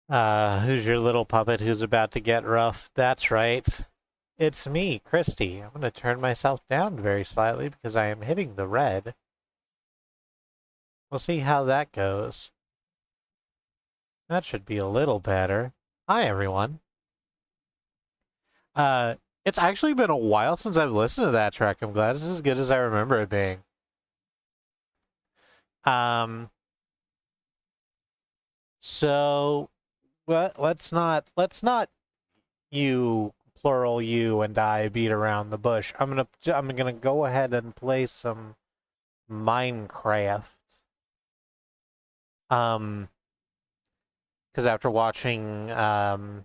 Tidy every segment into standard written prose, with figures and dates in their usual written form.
Who's your little puppet who's about to get rough? That's right. It's me, Kristi. I'm going to turn myself down very slightly because I am hitting the red. We'll see how that goes. That should be a little better. Hi, everyone. Uh, it's actually been a while since I've listened to that track. I'm glad it's as good as I remember it being. Um, so, let's not you plural you and I beat around the bush. I'm gonna go ahead and play some Minecraft. Um, because after watching our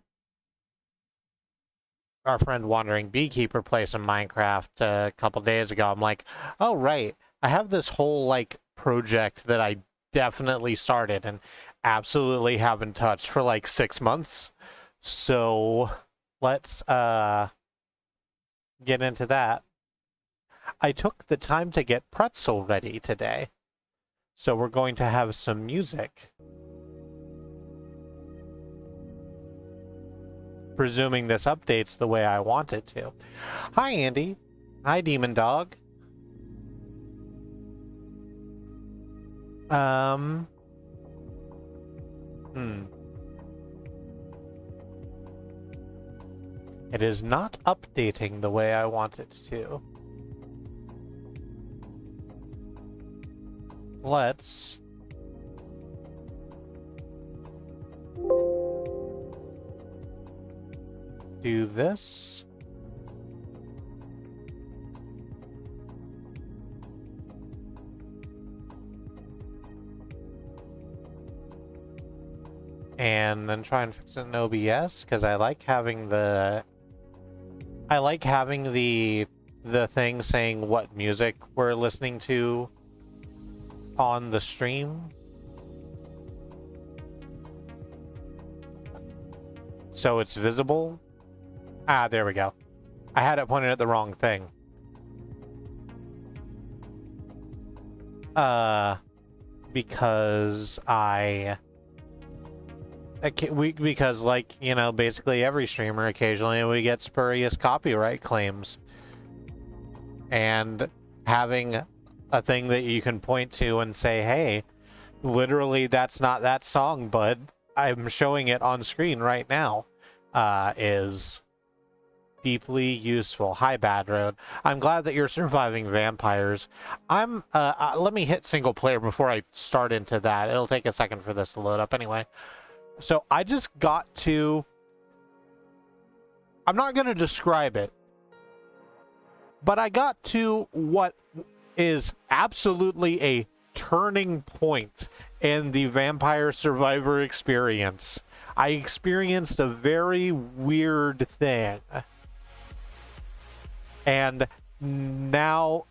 friend Wandering Beekeeper play some Minecraft a couple days ago, I'm like, oh right, I have this whole like project that I definitely started and absolutely haven't touched for like 6 months. So let's get into that. I took the time to get pretzel ready today. So we're going to have some music. Presuming this updates the way I want it to. Hi, Andy. Hi, Demon Dog. Hmm. It is not updating the way I want it to. Let's do this. And then try and fix it in OBS because I like having the thing saying what music we're listening to on the stream. So it's visible. Ah, there we go. I had it pointed at the wrong thing. Because because like, you know, basically every streamer occasionally we get spurious copyright claims. And having a thing that you can point to and say, hey, literally that's not that song, bud. I'm showing it on screen right now, is deeply useful. Hi, Bad Road. I'm glad that you're surviving vampires. Let me hit single player before I start into that. It'll take a second for this to load up anyway. So I just got to... I'm not going to describe it, but I got to what is absolutely a turning point in the Vampire Survivor experience. I experienced a very weird thing. And now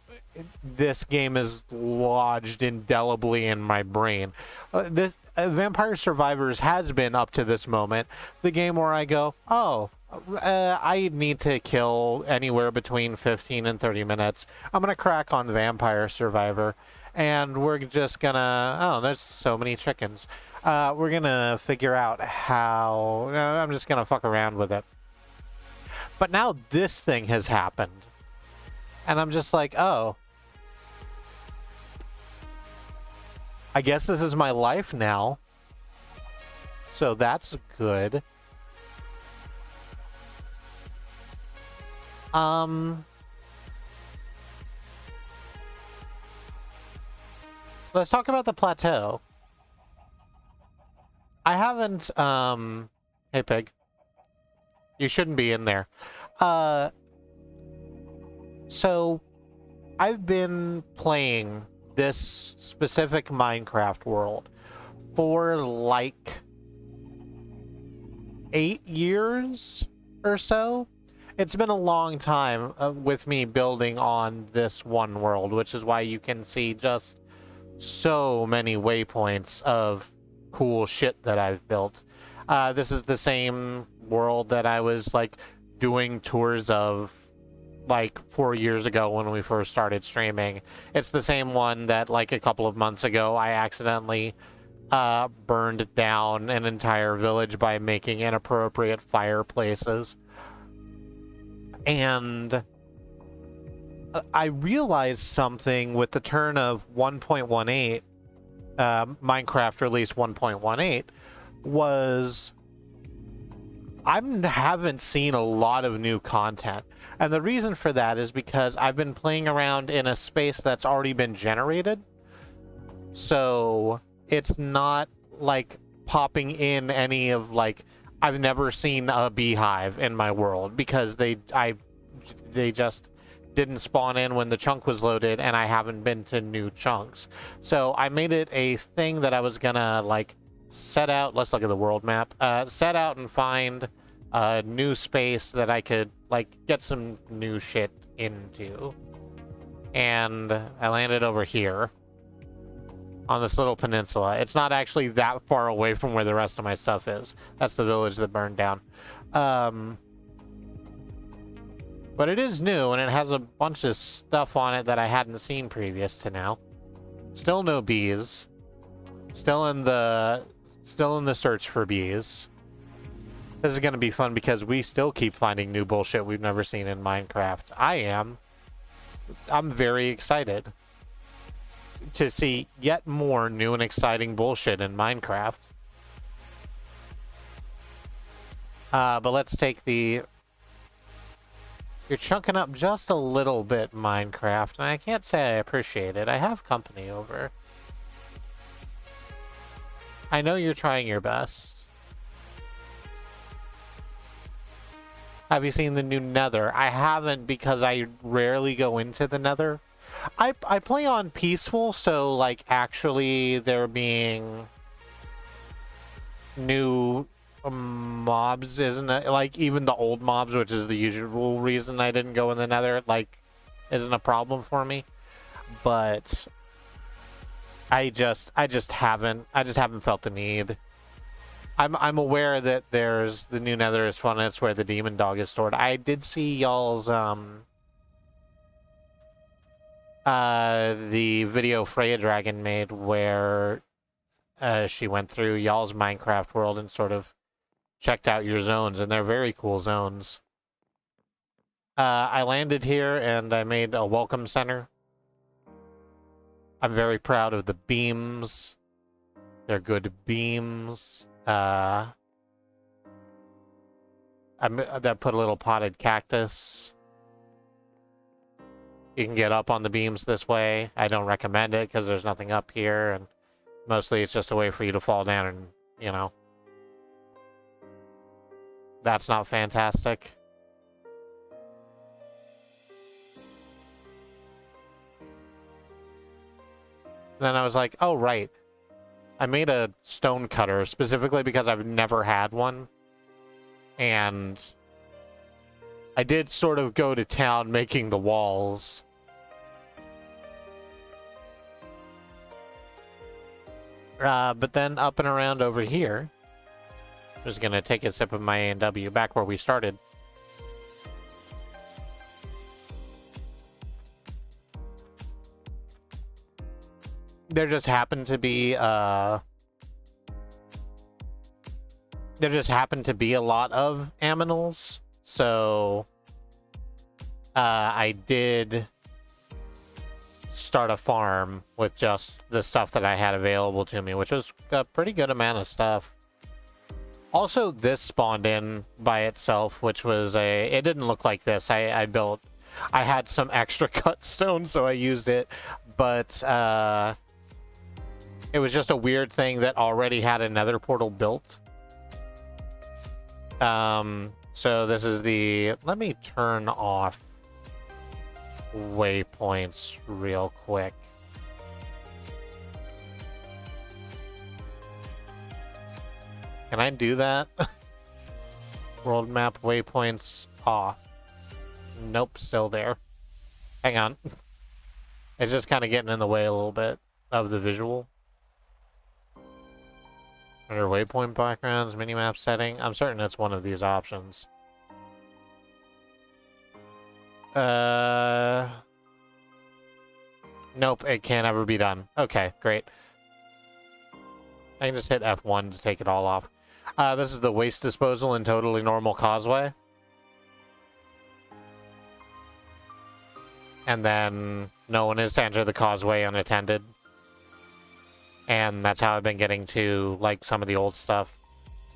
this game is lodged indelibly in my brain. This Vampire Survivors has been, up to this moment, the game where I go, oh, I need to kill anywhere between 15 and 30 minutes. I'm going to crack on Vampire Survivor, and we're just going to... Oh, there's so many chickens. We're going to figure out how... I'm just going to fuck around with it. But now this thing has happened. And I'm just like, oh. I guess this is my life now. So that's good. Let's talk about the plateau. I haven't, hey pig. You shouldn't be in there. So I've been playing this specific Minecraft world for like 8 years or so. It's been a long time with me building on this one world, which is why you can see just so many waypoints of cool shit that I've built. This is the same world that I was like doing tours of like 4 years ago when we first started streaming. It's the same one that like a couple of months ago I accidentally burned down an entire village by making inappropriate fireplaces. And I realized something with the turn of 1.18, Minecraft release 1.18, was I haven't seen a lot of new content. And the reason for that is because I've been playing around in a space that's already been generated. So it's not like popping in any of like, I've never seen a beehive in my world because they just didn't spawn in when the chunk was loaded, and I haven't been to new chunks. So I made it a thing that I was gonna like set out. Let's look at the world map. Set out and find a new space that I could like get some new shit into. And I landed over here on this little peninsula. It's not actually that far away from where the rest of my stuff is. That's the village that burned down. But it is new, and it has a bunch of stuff on it that I hadn't seen previous to now. Still no bees. Still in the search for bees. This is going to be fun because we still keep finding new bullshit we've never seen in Minecraft. I'm very excited to see yet more new and exciting bullshit in Minecraft. But let's take the... You're chunking up just a little bit, Minecraft, and I can't say I appreciate it. I have company over. I know you're trying your best. Have you seen the new Nether? I haven't because I rarely go into the Nether. I play on peaceful, so like actually there being new mobs isn't it, like even the old mobs, which is the usual reason I didn't go in the Nether, like isn't a problem for me. But I just haven't felt the need. I'm aware that there's the new Nether is fun, and it's where the demon dog is stored. I did see y'all's the video Freya Dragon made where she went through y'all's Minecraft world and sort of checked out your zones, and they're very cool zones. I landed here and I made a welcome center. I'm very proud of the beams. They're good beams. I put a little potted cactus. You can get up on the beams this way. I don't recommend it because there's nothing up here, and mostly it's just a way for you to fall down and, you know. That's not fantastic. Then I was like, oh, right. I made a stone cutter specifically because I've never had one. And I did sort of go to town making the walls. But then up and around over here, I'm just going to take a sip of my A&W back where we started. There just happened to be a lot of aminals, so I did start a farm with just the stuff that I had available to me, which was a pretty good amount of stuff. Also, this spawned in by itself, which was it didn't look like this. I had some extra cut stone, so I used it, but it was just a weird thing that already had a nether portal built. So this is the... Let me turn off waypoints real quick. Can I do that? World map waypoints off. Nope, still there. Hang on. It's just kind of getting in the way a little bit of the visual. Under waypoint backgrounds, minimap setting. I'm certain it's one of these options. Nope, it can't ever be done. Okay, great. I can just hit F1 to take it all off. This is the waste disposal in Totally Normal Causeway. And then no one is to enter the causeway unattended. And that's how I've been getting to, like, some of the old stuff.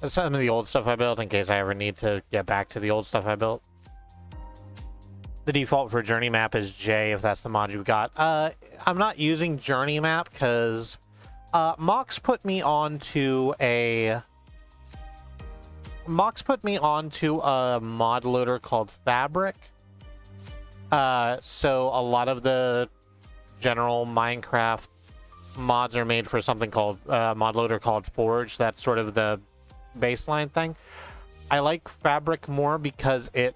Some of the old stuff I built in case I ever need to get back to the old stuff I built. The default for Journey Map is J, if that's the mod you've got. I'm not using Journey Map because Mox put me onto a mod loader called Fabric. So a lot of the general Minecraft mods are made for something called mod loader called Forge. That's sort of the baseline thing. I like Fabric more because it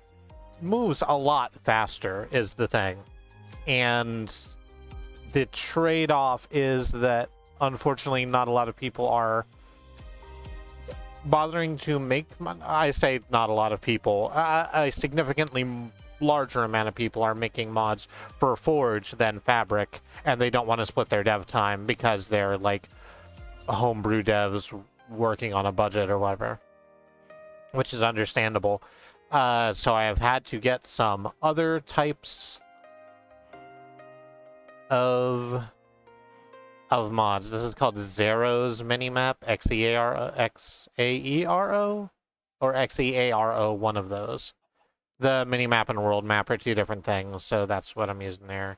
moves a lot faster is the thing. And the trade-off is that unfortunately not a lot of people are bothering to make... I say not a lot of people. A significantly larger amount of people are making mods for Forge than Fabric, and they don't want to split their dev time because they're like homebrew devs working on a budget or whatever, which is understandable. So I have had to get some other types of mods. This is called Xero's minimap, Xaero, or Xearo, one of those. The minimap and world map are two different things, so that's what I'm using there.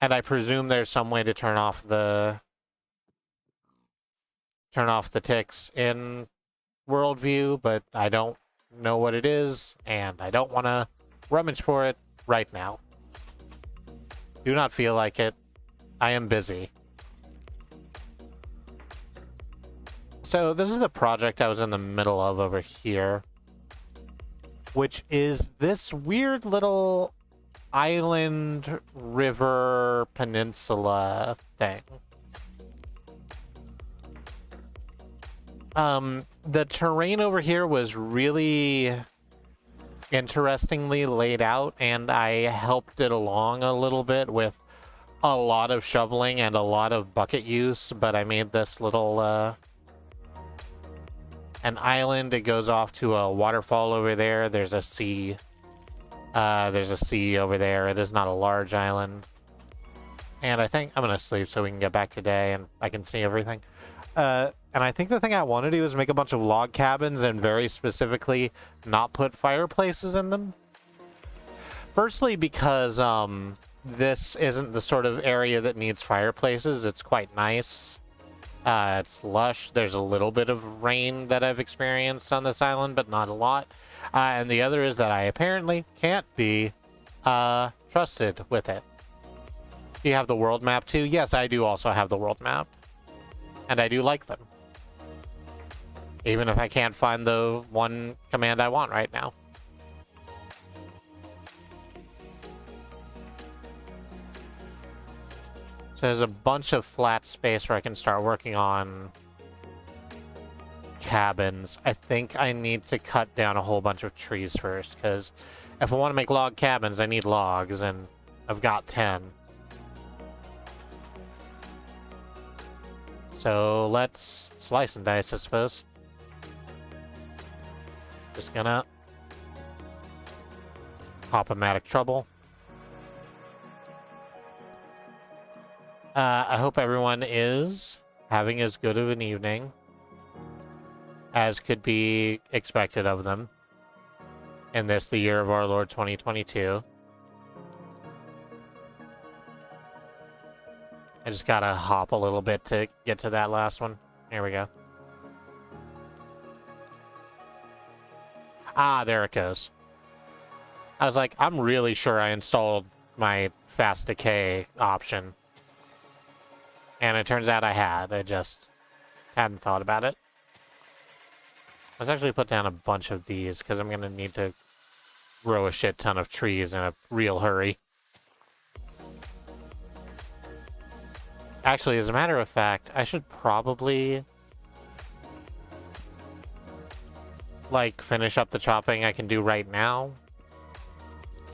And I presume there's some way to turn off the ticks in worldview, but I don't know what it is, and I don't want to rummage for it right now. Do not feel like it. I am busy. So this is the project I was in the middle of over here, which is this weird little island, river, peninsula thing. The terrain over here was really interestingly laid out, and I helped it along a little bit with a lot of shoveling and a lot of bucket use, but I made this little, an island. It goes off to a waterfall over there. There's a sea. There's a sea over there. It is not a large island. And I think I'm going to sleep so we can get back to day and I can see everything. And I think the thing I want to do is make a bunch of log cabins and very specifically not put fireplaces in them. Firstly, because this isn't the sort of area that needs fireplaces. It's quite nice. It's lush. There's a little bit of rain that I've experienced on this island, but not a lot. And the other is that I apparently can't be trusted with it. Do you have the world map too? Yes, I do also have the world map. And I do like them. Even if I can't find the one command I want right now. So there's a bunch of flat space where I can start working on cabins. I think I need to cut down a whole bunch of trees first, because if I want to make log cabins, I need logs, and I've got 10. So let's slice and dice, I suppose. Just gonna Pop-O-Matic trouble. I hope everyone is having as good of an evening as could be expected of them in this, the year of our Lord 2022. I just gotta hop a little bit to get to that last one. Here we go. Ah, there it goes. I was like, I'm really sure I installed my fast decay option. And it turns out I had. I just hadn't thought about it. Let's actually put down a bunch of these, because I'm going to need to grow a shit ton of trees in a real hurry. Actually, as a matter of fact, I should probably like finish up the chopping I can do right now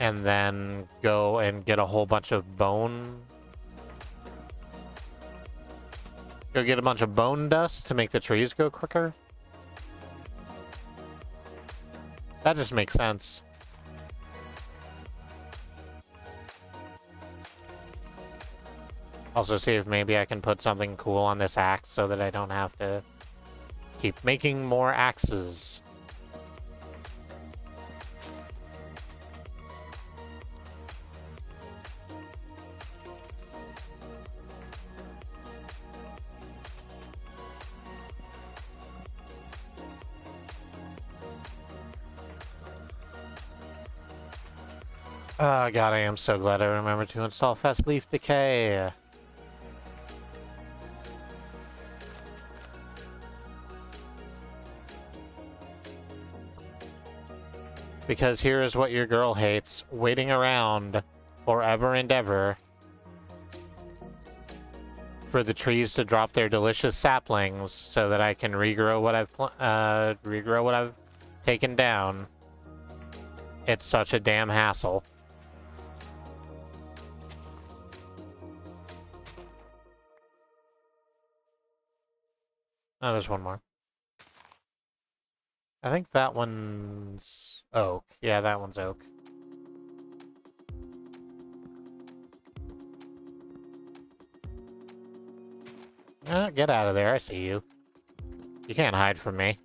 and then go and get a whole bunch of bone Go get a bunch of bone dust to make the trees go quicker. That just makes sense. Also see if maybe I can put something cool on this axe so that I don't have to keep making more axes. Oh god, I am so glad I remembered to install Fast Leaf Decay. Because here is what your girl hates, waiting around forever and ever for the trees to drop their delicious saplings so that I can regrow what I've taken down. It's such a damn hassle. Oh, there's one more. I think that one's oak. Yeah, that one's oak. Get out of there. I see you. You can't hide from me.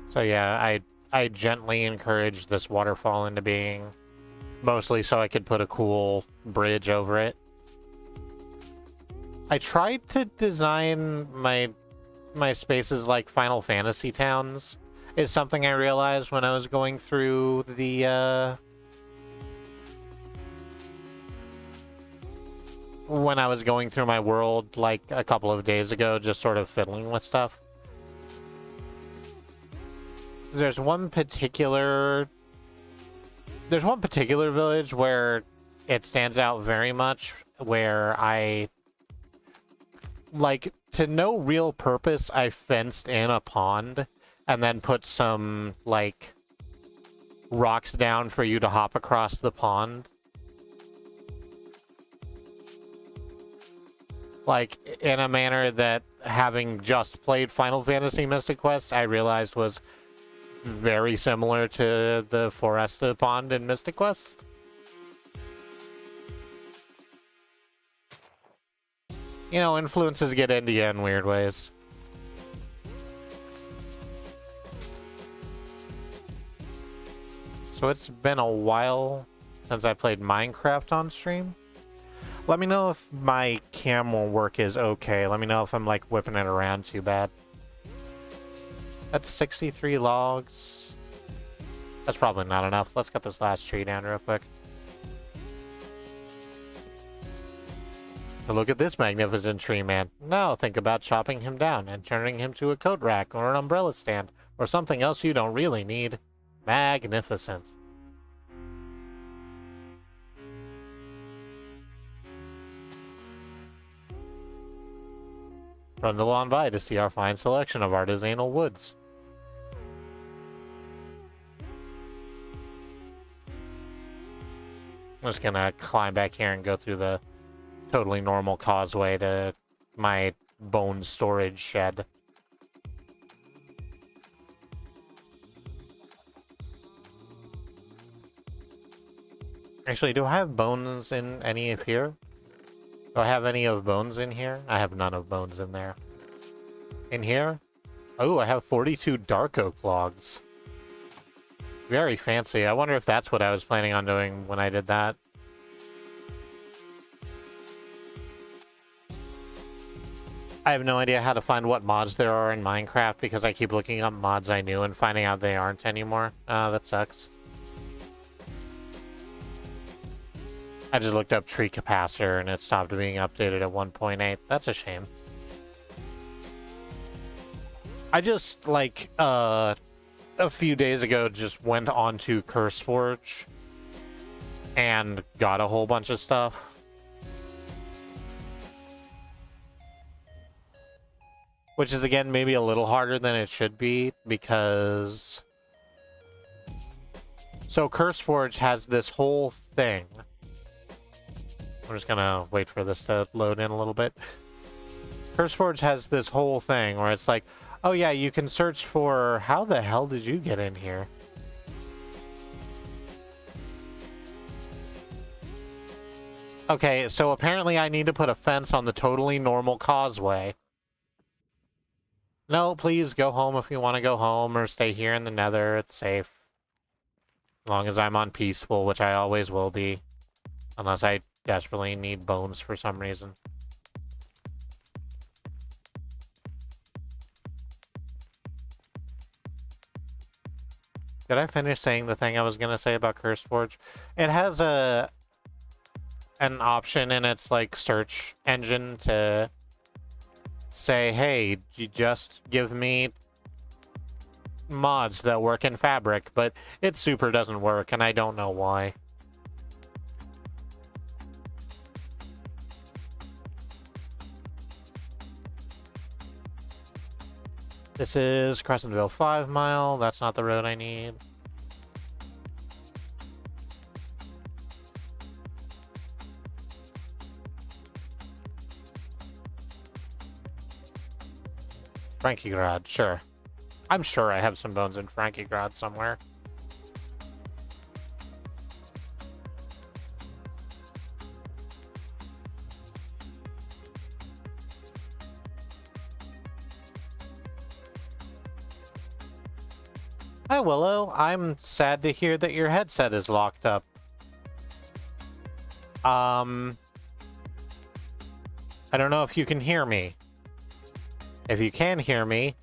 So yeah, I gently encouraged this waterfall into being, mostly so I could put a cool bridge over it. I tried to design my spaces like Final Fantasy towns. Is something I realized when I was going through the when I was going through my world like a couple of days ago, just sort of fiddling with stuff. There's one particular village where it stands out very much, where I, like, to no real purpose, I fenced in a pond and then put some, like, rocks down for you to hop across the pond. Like, in a manner that, having just played Final Fantasy Mystic Quest, I realized was very similar to the Foresta Pond in Mystic Quest. You know, influences get into you in weird ways. So it's been a while since I played Minecraft on stream. Let me know if my camera work is okay. Let me know if I'm, like, whipping it around too bad. That's 63 logs. That's probably not enough. Let's cut this last tree down real quick. So look at this magnificent tree, man. Now think about chopping him down and turning him to a coat rack or an umbrella stand or something else you don't really need. Magnificent. Run on by to see our fine selection of artisanal woods. I'm just gonna climb back here and go through the totally normal causeway to my bone storage shed. Actually, do I have bones in any of here? Do I have any of bones in here? I have none of bones in there. In here? Oh, I have 42 dark oak logs. Very fancy. I wonder if that's what I was planning on doing when I did that. I have no idea how to find what mods there are in Minecraft because I keep looking up mods I knew and finding out they aren't anymore. That sucks. I just looked up tree capacitor and it stopped being updated at 1.8. That's a shame. I just, like, a few days ago just went onto CurseForge and got a whole bunch of stuff. Which is, again, maybe a little harder than it should be, because... So, CurseForge has this whole thing. I'm just gonna wait for this to load in a little bit. CurseForge has this whole thing where it's like, oh yeah, you can search for... How the hell did you get in here? Okay, so apparently I need to put a fence on the totally normal causeway. No, please go home if you want to go home, or stay here in the Nether. It's safe. As long as I'm on peaceful, which I always will be. Unless I desperately need bones for some reason. Did I finish saying the thing I was going to say about CurseForge? It has an option in its, like, search engine to say, hey, you just give me mods that work in Fabric, but it super doesn't work, and I don't know why. This is Crescentville 5 Mile. That's not the road I need. Frankiegrad, sure. I'm sure I have some bones in Frankiegrad somewhere. Hi, Willow. I'm sad to hear that your headset is locked up. I don't know if you can hear me. If you can hear me,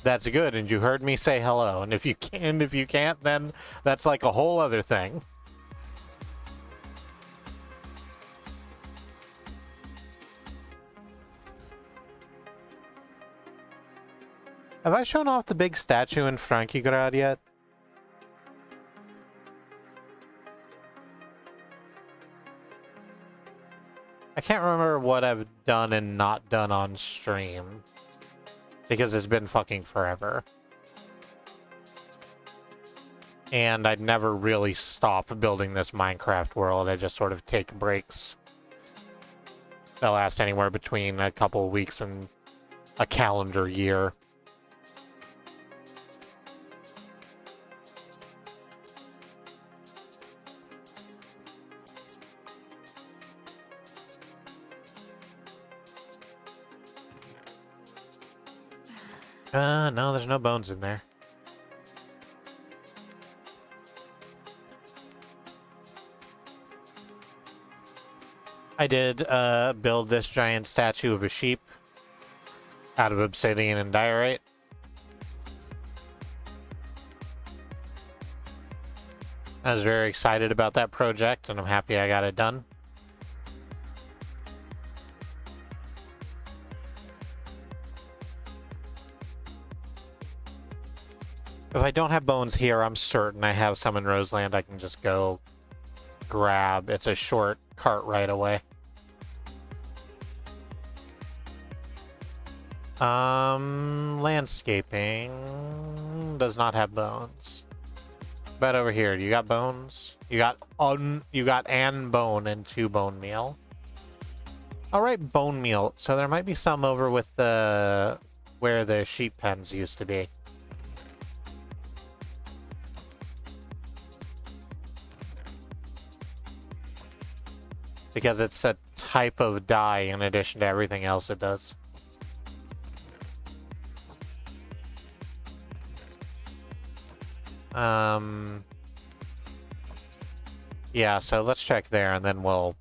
that's good, and you heard me say hello. And if you can't, then that's like a whole other thing. Have I shown off the big statue in Frankiegrad yet? I can't remember what I've done and not done on stream. Because it's been fucking forever. And I'd never really stop building this Minecraft world. I just sort of take breaks. That last anywhere between a couple of weeks and a calendar year. No, there's no bones in there. I did build this giant statue of a sheep out of obsidian and diorite. I was very excited about that project, and I'm happy I got it done. If I don't have bones here, I'm certain I have some in Roseland I can just go grab. It's a short cart ride away. Landscaping does not have bones. But over here, you got bones? You got an bone and 2 bone meal. All right, bone meal. So there might be some over with the where the sheep pens used to be. Because it's a type of dye in addition to everything else it does. Yeah, so let's check there, and then we'll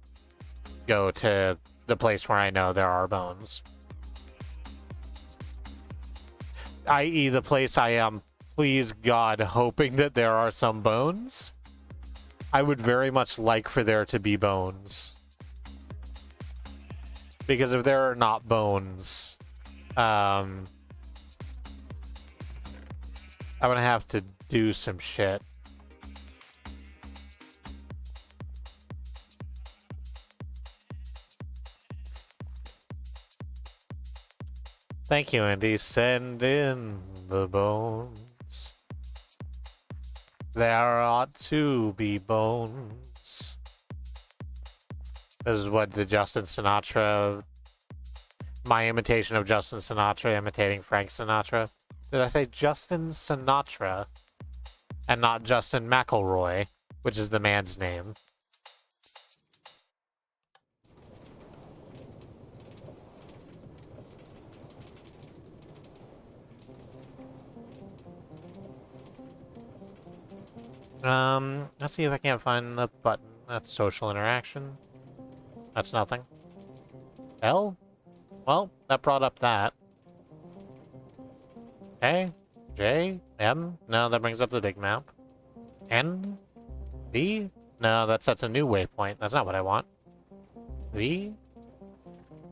go to the place where I know there are bones. I.e. the place I am, please God, hoping that there are some bones. I would very much like for there to be bones. Because if there are not bones, I'm gonna have to do some shit. Thank you, Andy. Send in the bones. There ought to be bones. This is what the Justin Sinatra... My imitation of Justin Sinatra imitating Frank Sinatra. Did I say Justin Sinatra? And not Justin McElroy, which is the man's name. Let's see if I can't find the button. That's social interaction. That's nothing. L? Well, that brought up that. A? J? M? No, that brings up the big map. N? B? No, that sets a new waypoint. That's not what I want. V?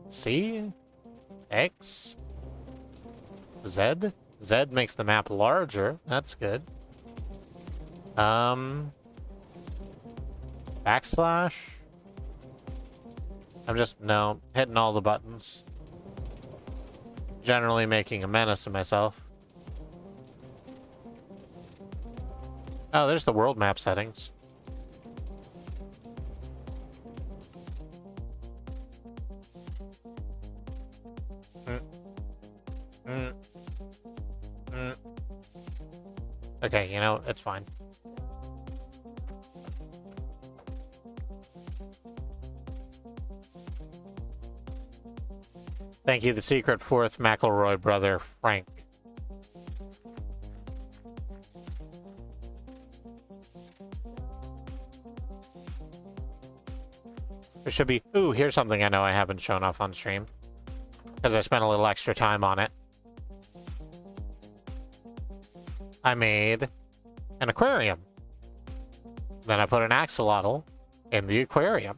C? X? Z? Z makes the map larger. That's good. Backslash? I'm just, no, hitting all the buttons. Generally making a menace of myself. Oh, there's the world map settings. Okay, you know, it's fine. Thank you, the secret fourth McElroy brother, Frank. There should be... Ooh, here's something I know I haven't shown off on stream. Because I spent a little extra time on it. I made an aquarium. Then I put an axolotl in the aquarium.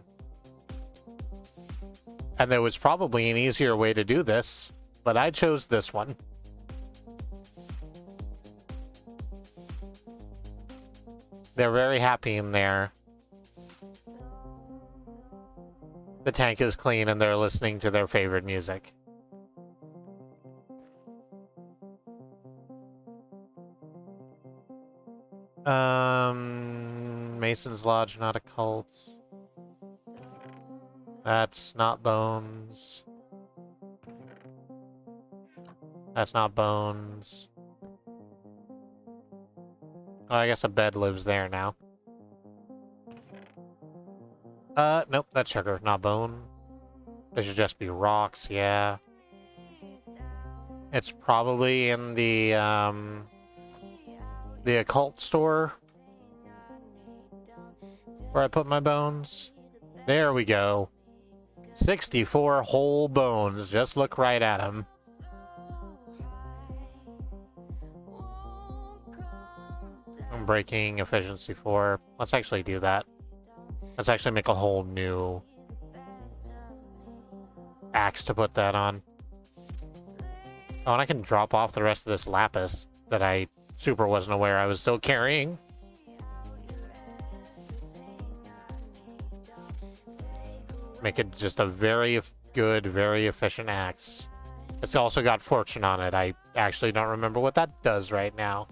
And there was probably an easier way to do this, but I chose this one. They're very happy in there. The tank is clean and they're listening to their favorite music. Mason's Lodge, not a cult. That's not bones. That's not bones. Oh, I guess a bed lives there now. Nope, that's sugar, not bone. This should just be rocks, yeah. It's probably in the occult store where I put my bones. There we go. 64 whole bones. Just look right at them. I'm breaking efficiency 4. Let's actually do that. Let's actually make a whole new axe to put that on. Oh, and I can drop off the rest of this lapis that I super wasn't aware I was still carrying. Make it just a very good, very efficient axe. It's also got fortune on it. I actually don't remember what that does right now.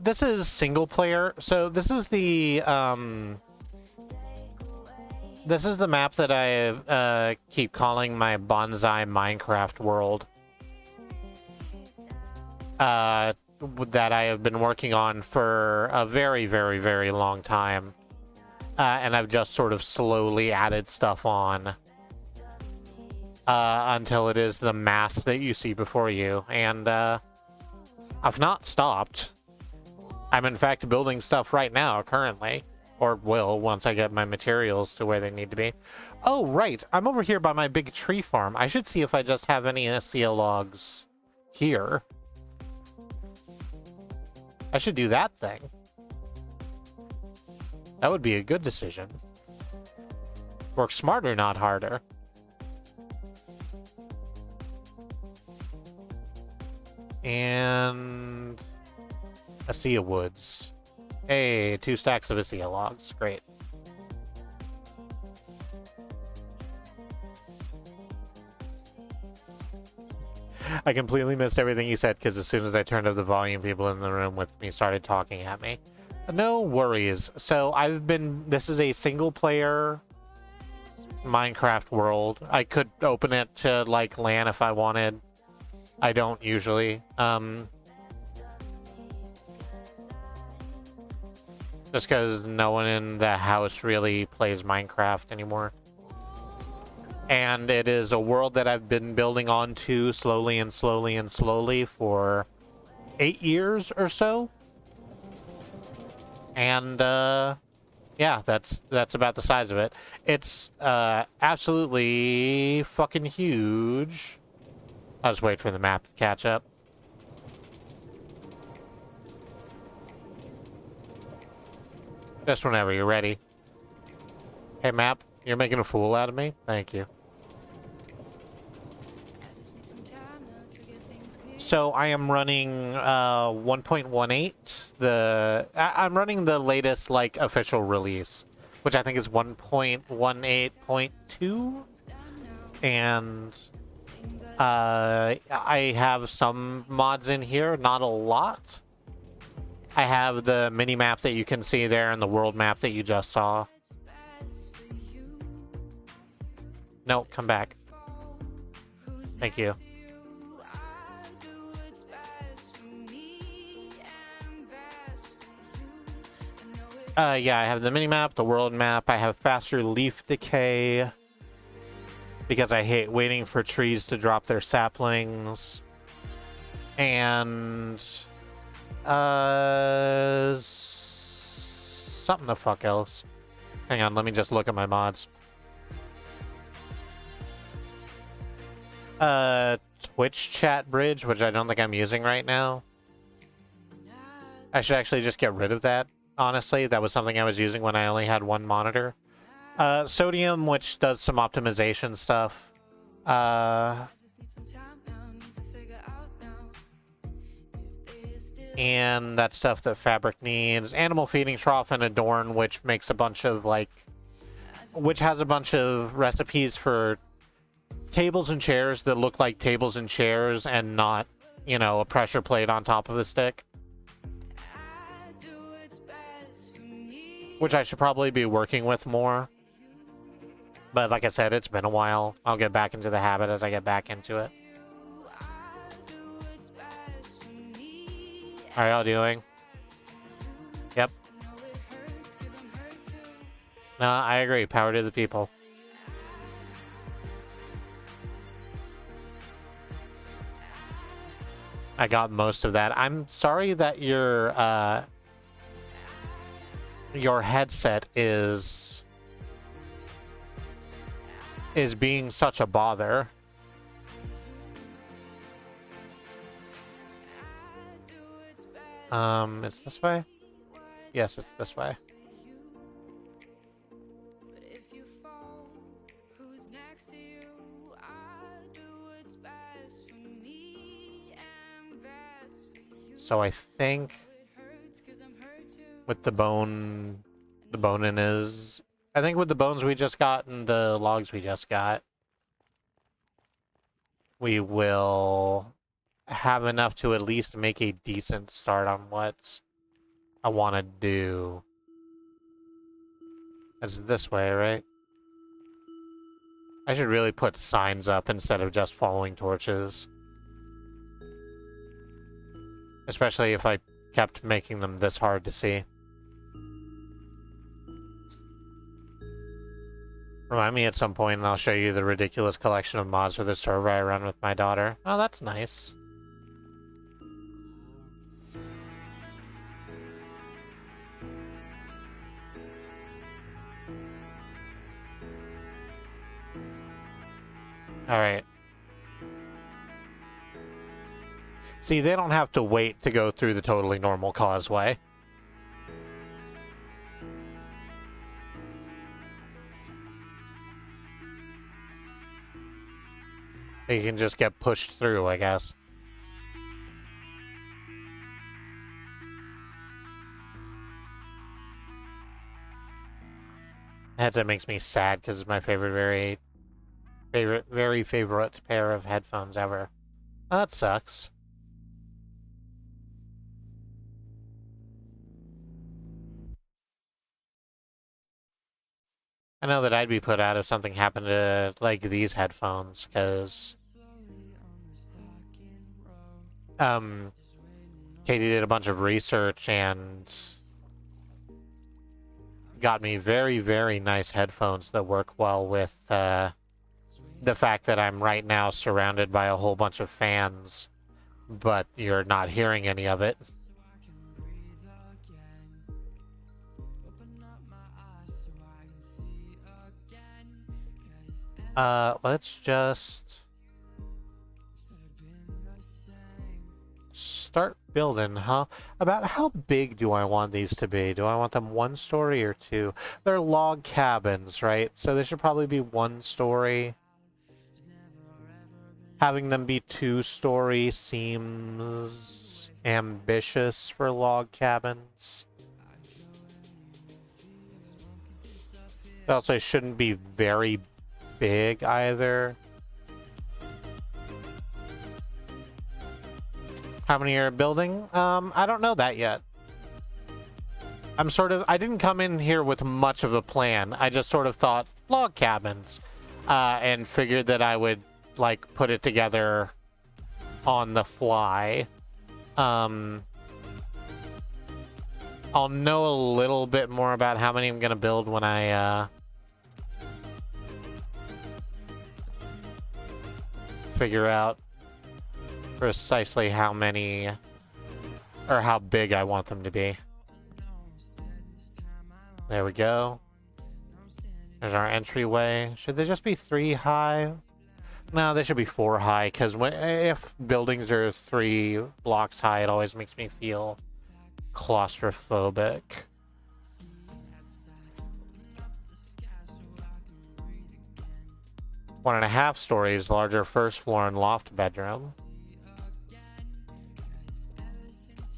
This is single player, so this is the map that I keep calling my bonsai Minecraft world. That I have been working on for a very, very, very long time. And I've just sort of slowly added stuff on until it is the mass that you see before you. And I've not stopped. I'm in fact building stuff right now, currently. Or will, once I get my materials to where they need to be. Oh, right. I'm over here by my big tree farm. I should see if I just have any SCL logs here. I should do that thing. That would be a good decision. Work smarter, not harder. And a sea of woods. Hey, 2 stacks of Acia logs. Great. I completely missed everything you said because as soon as I turned up the volume, people in the room with me started talking at me. No worries. So this is a single player Minecraft world. I could open it to like LAN if I wanted. I don't usually. Just because no one in the house really plays Minecraft anymore. And it is a world that I've been building onto slowly and slowly and slowly for 8 years or so. And yeah, that's about the size of it. It's absolutely fucking huge. I'll just wait for the map to catch up. Just whenever you're ready. Hey, map, you're making a fool out of me? Thank you. So I am running 1.18. I'm running the latest like official release, which I think is 1.18.2, and I have some mods in here, not a lot. I have the mini map that you can see there and the world map that you just saw. No, come back. Thank you. Yeah, I have the mini-map, the world map. I have faster leaf decay because I hate waiting for trees to drop their saplings. And something the fuck else. Hang on, let me just look at my mods. Twitch chat bridge, which I don't think I'm using right now. I should actually just get rid of that. Honestly, that was something I was using when I only had one monitor. Sodium, which does some optimization stuff. And that stuff that Fabric needs. Animal feeding trough and Adorn, which makes a bunch of which has a bunch of recipes for tables and chairs that look like tables and chairs and not, you know, a pressure plate on top of a stick. Which I should probably be working with more. But like I said, it's been a while. I'll get back into the habit as I get back into it. How are y'all doing? Yep. No, I agree. Power to the people. I got most of that. I'm sorry that your headset is being such a bother. It's this way? Yes, it's this way. So I think with the bone in is... I think with the bones we just got and the logs we just got, we will have enough to at least make a decent start on what I want to do. It's this way, right? I should really put signs up instead of just following torches. Especially if I kept making them this hard to see. Remind me at some point and I'll show you the ridiculous collection of mods for the server I run with my daughter. Oh, that's nice. Alright. See, they don't have to wait to go through the totally normal causeway. They can just get pushed through, I guess. Headset makes me sad because it's my favorite, very favorite pair of headphones ever. That sucks. I know that I'd be put out if something happened to, like, these headphones, because, Katie did a bunch of research and got me very, very nice headphones that work well with, the fact that I'm right now surrounded by a whole bunch of fans, but you're not hearing any of it. Let's just start building, huh? About how big do I want these to be? Do I want them 1-story or 2? They're log cabins, right? So they should probably be 1-story. Having them be 2-story seems ambitious for log cabins. They also shouldn't be very big either. How many are building? I don't know that yet. I didn't come in here with much of a plan. I just sort of thought log cabins, and figured that I would, like, put it together on the fly. I'll know a little bit more about how many I'm gonna build when I, figure out precisely how many or how big I want them to be. There we go. There's our entryway. Should they just be 3 high? No, they should be 4 high, because if buildings are 3 blocks high, it always makes me feel claustrophobic. 1.5 stories, larger first floor and loft bedroom.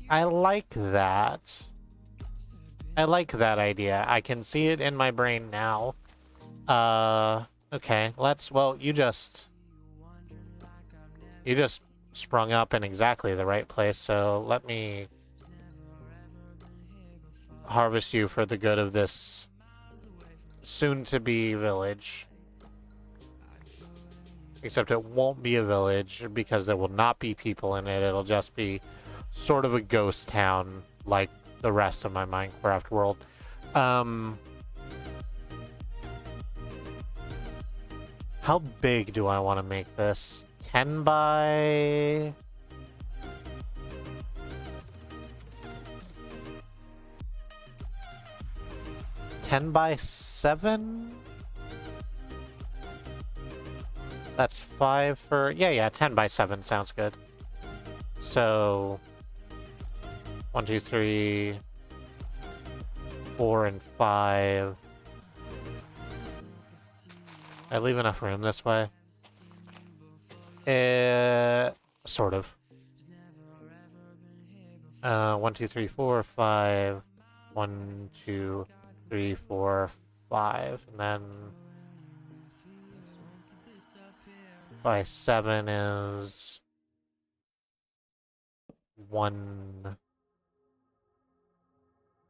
I like that. I like that idea. I can see it in my brain now. Okay, well, you just sprung up in exactly the right place, so let me harvest you for the good of this soon-to-be village. Except it won't be a village, because there will not be people in it. It'll just be sort of a ghost town, like the rest of my Minecraft world. How big do I want to make this? 10 by... $10 by $7? That's 5 for... Yeah, 10 by 7 sounds good. So... 1, 2, 3... 4 and 5... I leave enough room this way. Sort of. 1, 2, 3, 4, 5. 1, 2, 3, 4, 5. And then... by 7 is... 1...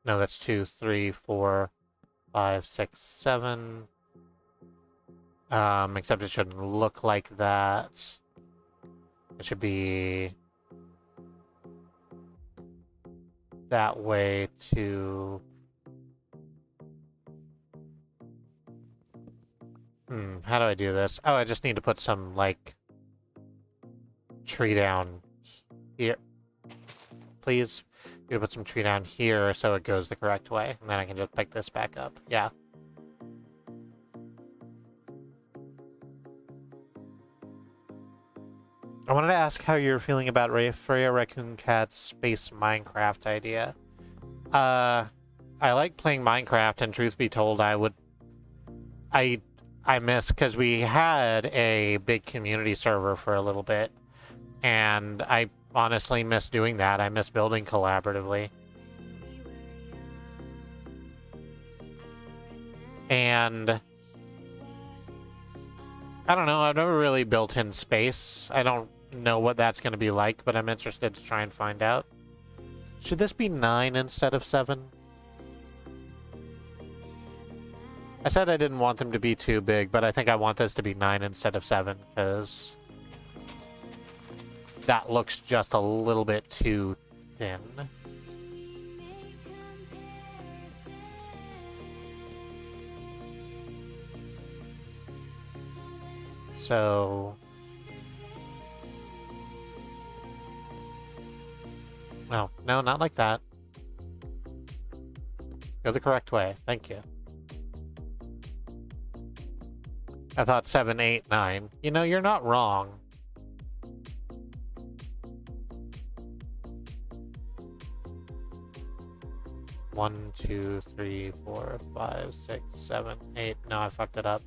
No, that's 2, 3, 4, 5, 6, 7... except it shouldn't look like that. It should be that way to... how do I do this? Oh, I just need to put some, like, tree down here. Please. You put some tree down here so it goes the correct way, and then I can just pick this back up. Yeah. I wanted to ask how you're feeling about Freya Raccoon Cat's Space Minecraft idea. I like playing Minecraft, and truth be told, I miss, because we had a big community server for a little bit, and I honestly miss doing that. I miss building collaboratively. And I don't know, I've never really built in space. I don't know what that's going to be like, but I'm interested to try and find out. Should this be 9 instead of 7? I said I didn't want them to be too big, but I think I want this to be 9 instead of 7, because that looks just a little bit too thin. So... No, not like that. Go the correct way. Thank you. I thought 7, 8, 9. You know, you're not wrong. One, 2, 3, 4, 5, 6, 7, 8. No, I fucked it up.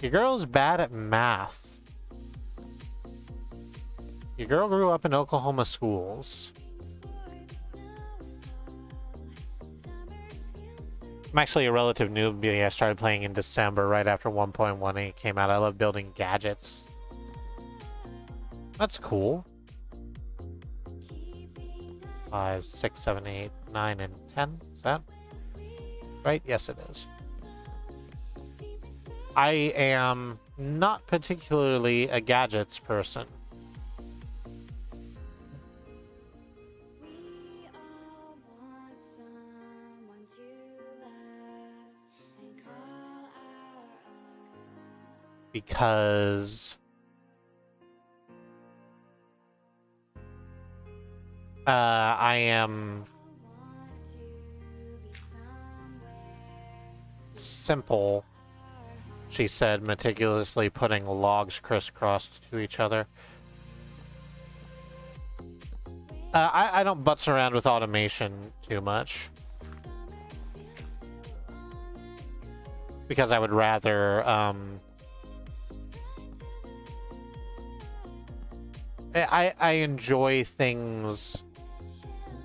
Your girl's bad at math. Your girl grew up in Oklahoma schools. I'm actually a relative newbie. I started playing in December, right after 1.18 came out. I love building gadgets. That's cool. 5, 6, 7, 8, 9, and 10. Is that right? Yes, it is. I am not particularly a gadgets person. Because I am simple, she said, meticulously putting logs crisscrossed to each other. I don't butts around with automation too much, because I would rather I enjoy things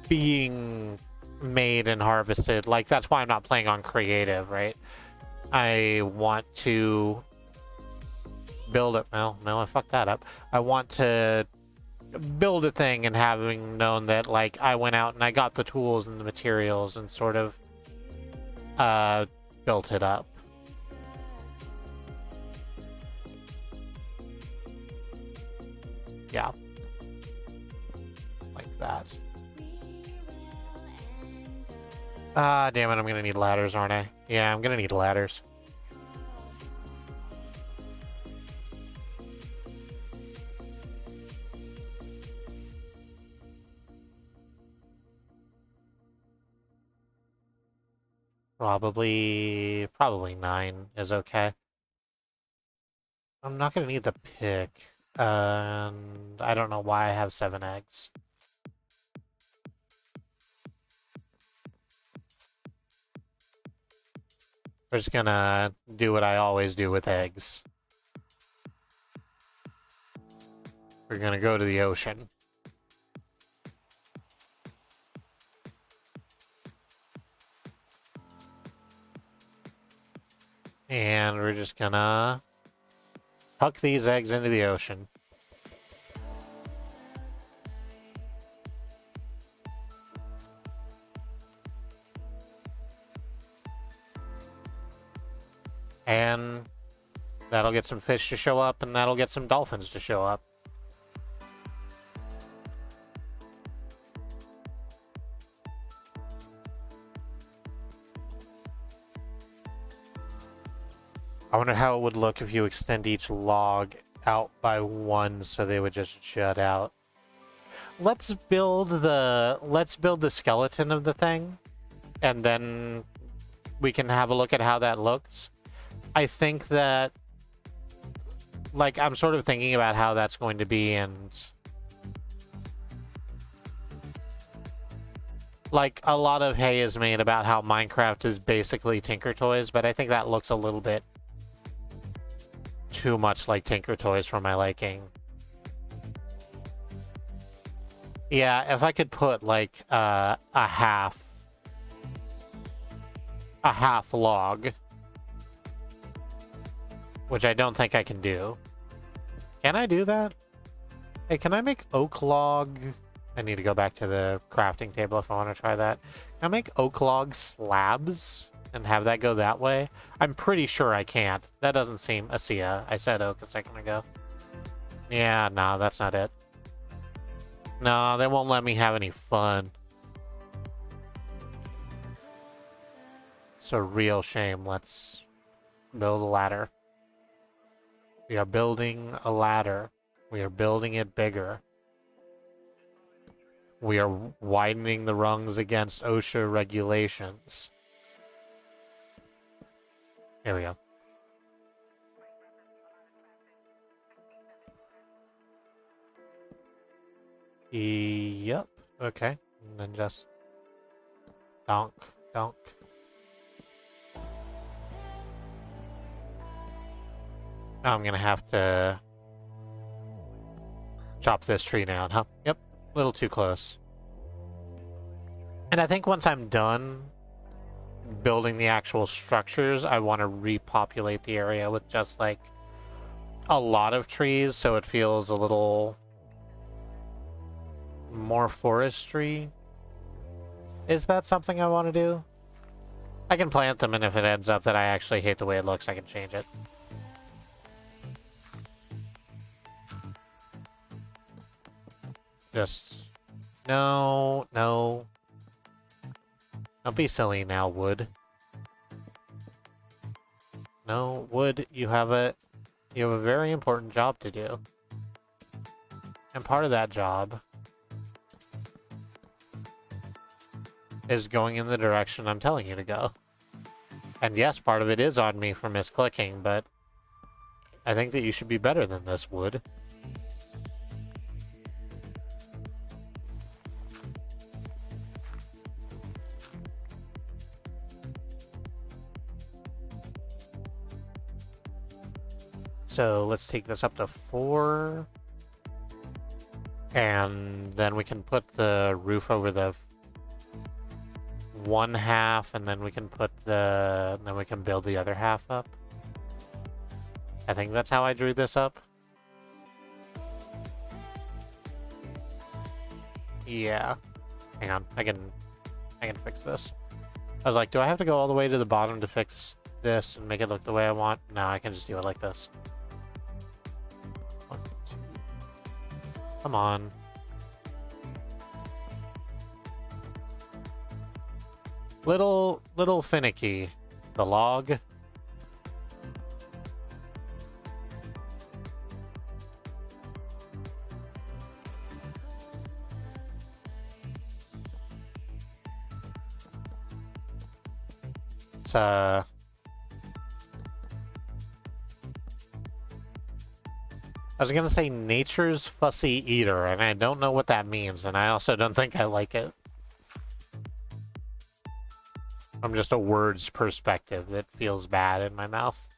being made and harvested. Like, that's why I'm not playing on creative, right? I want to build it. No, I fucked that up. I want to build a thing, and having known that, like, I went out and I got the tools and the materials and sort of built it up. Yeah. Like that. Ah, damn it, I'm gonna need ladders, aren't I? Yeah, I'm gonna need ladders. Probably 9 is okay. I'm not gonna need the pick. And I don't know why I have 7 eggs. We're just gonna do what I always do with eggs. We're gonna go to the ocean. And we're just gonna huck these eggs into the ocean. And that'll get some fish to show up, and that'll get some dolphins to show up. I wonder how it would look if you extend each log out by 1 so they would just jut out. Let's build the skeleton of the thing, and then we can have a look at how that looks. I think that, like, I'm sort of thinking about how that's going to be, and like, a lot of hay is made about how Minecraft is basically Tinker Toys, but I think that looks a little bit too much like Tinker Toys for my liking. Yeah, if I could put like a half log, which I don't think I can do. Can I do that? Hey, can I make oak log? I need to go back to the crafting table if I want to try that. Can I make oak log slabs and have that go that way? I'm pretty sure I can't. That doesn't seem... I said oak a second ago. Yeah, no, that's not it. No, they won't let me have any fun. It's a real shame. Let's build a ladder. We are building a ladder. We are building it bigger. We are widening the rungs against OSHA regulations. Here we go. Yep. Okay. And then just donk, donk. Now I'm gonna have to chop this tree down, huh? Yep. A little too close. And I think once I'm done building the actual structures, I want to repopulate the area with just like a lot of trees so it feels a little more forestry. Is that something I want to do? I can plant them, and if it ends up that I actually hate the way it looks, I can change it. Just... No, no. Don't be silly now, wood. No, wood, you have a very important job to do. And part of that job is going in the direction I'm telling you to go. And yes, part of it is on me for misclicking, but I think that you should be better than this, wood. So let's take this up to 4. And then we can put the roof over the one half, and then we can put the... then we can build the other half up. I think that's how I drew this up. Yeah. Hang on, I can fix this. I was like, do I have to go all the way to the bottom to fix this and make it look the way I want? No, I can just do it like this. 1, 2. Come on. Little finicky. The log. It's I was gonna say nature's fussy eater, and I don't know what that means, and I also don't think I like it. From just a word's perspective, that feels bad in my mouth.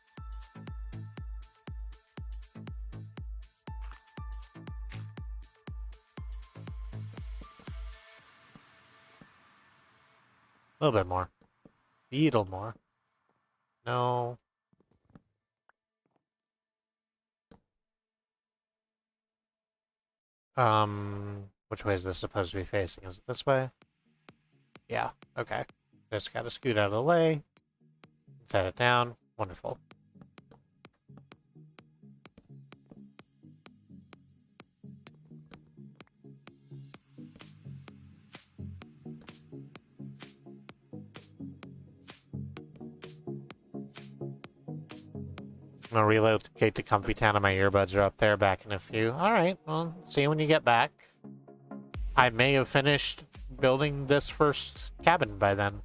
A little bit more. Beetle more. No. Which way is this supposed to be facing? Is it this way? Yeah, okay. Just gotta scoot out of the way. Set it down. Wonderful. I'm gonna relocate to Comfy Town and my earbuds are up there, back in a few. Alright, well, see you when you get back. I may have finished building this first cabin by then.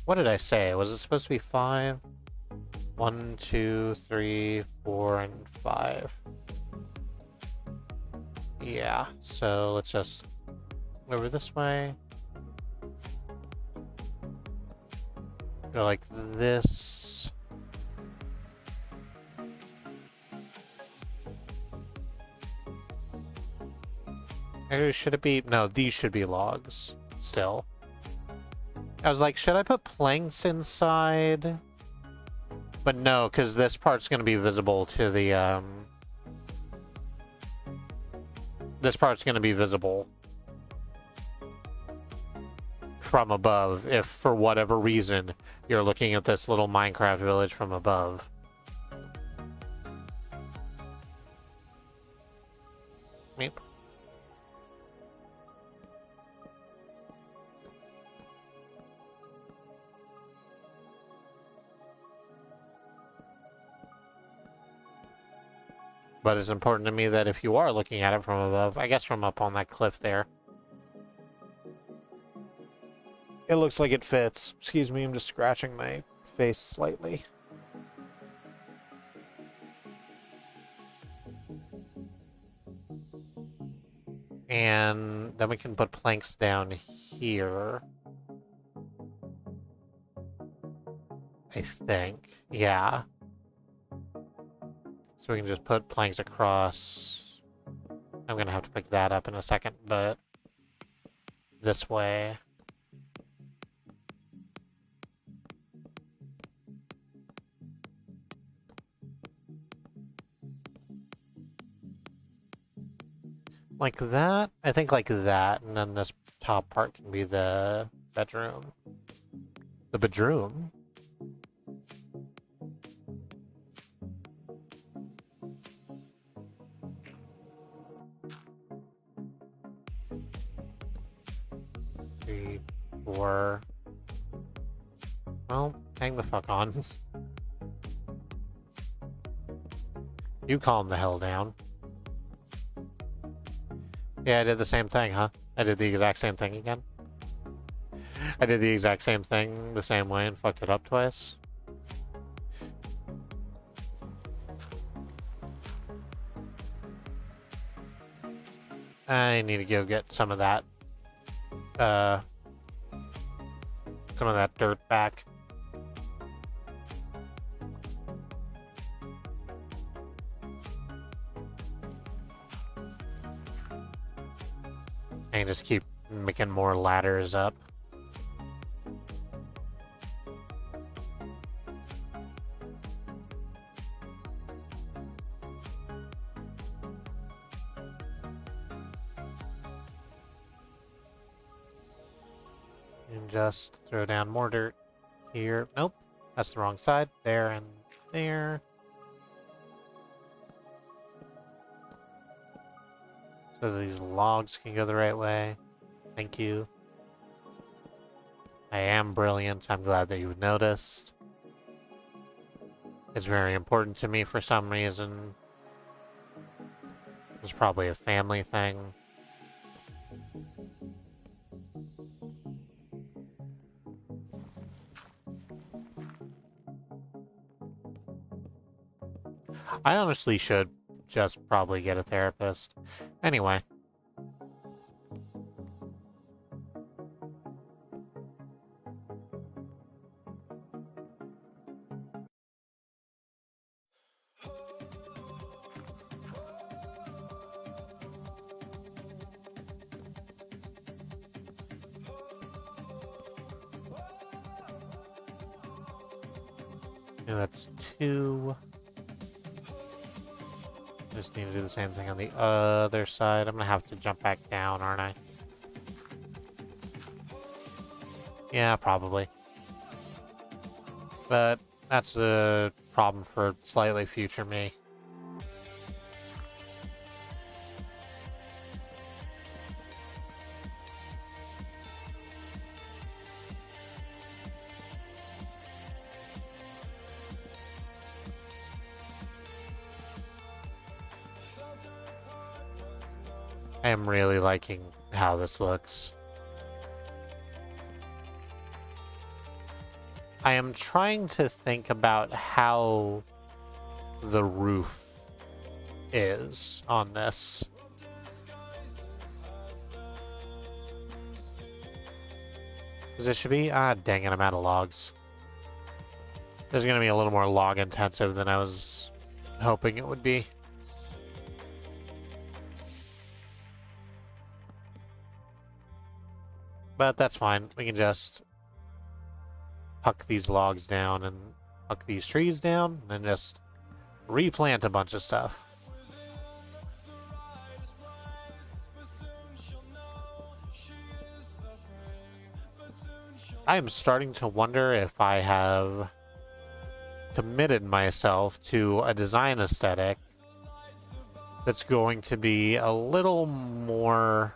What did I say? Was it supposed to be 5? 1, 2, 3, 4, and 5. Yeah, so let's just over this way. Go like this. Or should it be? No, these should be logs still. I was like, should I put planks inside? But no, because this part's going to be visible to the, this part's going to be visible from above if, for whatever reason, you're looking at this little Minecraft village from above. Meep. But it's important to me that if you are looking at it from above, I guess from up on that cliff there, it looks like it fits. Excuse me, I'm just scratching my face slightly. And then we can put planks down here. I think. Yeah. So we can just put planks across. I'm gonna have to pick that up in a second, but this way. Like that? I think like that, and then this top part can be the bedroom. The bedroom? Three, four. Well, hang the fuck on. You calm the hell down. Yeah, I did the same thing, huh? I did the exact same thing again. I did the exact same thing the same way and fucked it up twice. I need to go get some of that dirt back. And just keep making more ladders up. And just throw down more dirt here. Nope, that's the wrong side. There and there. So these logs can go the right way. Thank you. I am brilliant. I'm glad that you noticed. It's very important to me for some reason. It's probably a family thing. I honestly should just probably get a therapist. Anyway. And that's 2. Just need to do the same thing on the other side. I'm gonna have to jump back down, aren't I? Yeah, probably. But that's a problem for slightly future me. I am really liking how this looks. I am trying to think about how the roof is on this. Because it should be... Ah, dang it, I'm out of logs. This is going to be a little more log intensive than I was hoping it would be. But that's fine. We can just huck these logs down and Huck these trees down, and then just replant a bunch of stuff. I am starting to wonder if I have committed myself to a design aesthetic that's going to be a little more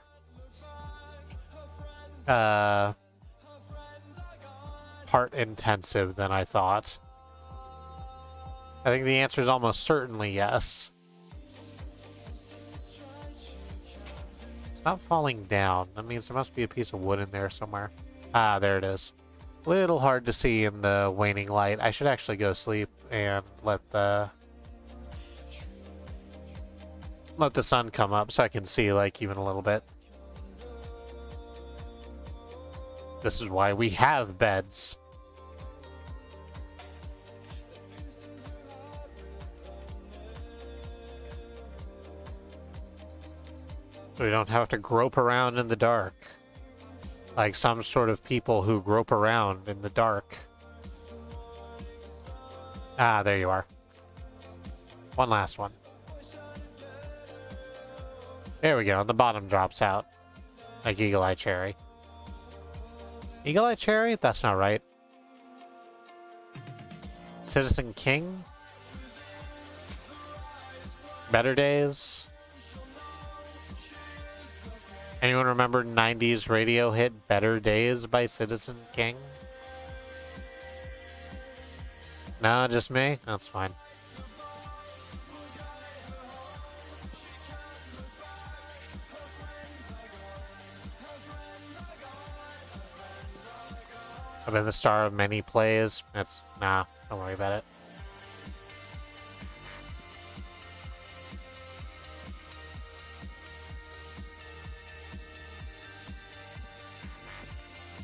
part intensive than I thought. I think the answer is almost certainly yes. It's not falling down. That means there must be a piece of wood in there somewhere. Ah, there it is. Little hard to see in the waning light. I should actually go sleep and let the sun come up so I can see, like, even a little bit. This is why we have beds. So we don't have to grope around in the dark. Like some sort of people who grope around in the dark. Ah, there you are. One last one. There we go, and the bottom drops out. Like Eagle Eye Cherry. Eagle Eye Cherry? That's not right. Citizen King? Better Days? Anyone remember 90s radio hit Better Days by Citizen King? No, just me? That's fine. I've been the star of many plays. Nah, don't worry about it.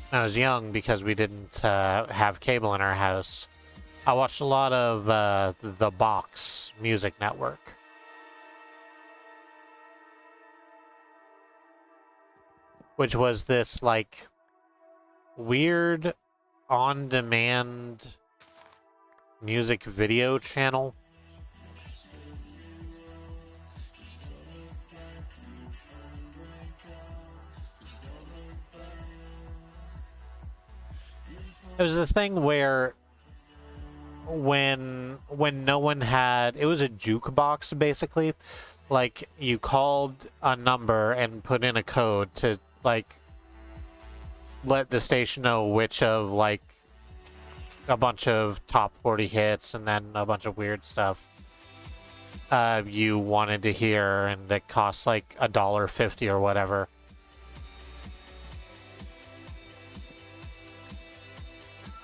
I was young because we didn't have cable in our house. I watched a lot of the Box Music Network. Which was this, like, weird on-demand music video channel. It was this thing where when no one had, it was a jukebox basically. Like, you called a number and put in a code to, like, let the station know which of, like, a bunch of top 40 hits and then a bunch of weird stuff you wanted to hear, and that cost like $1.50 or whatever.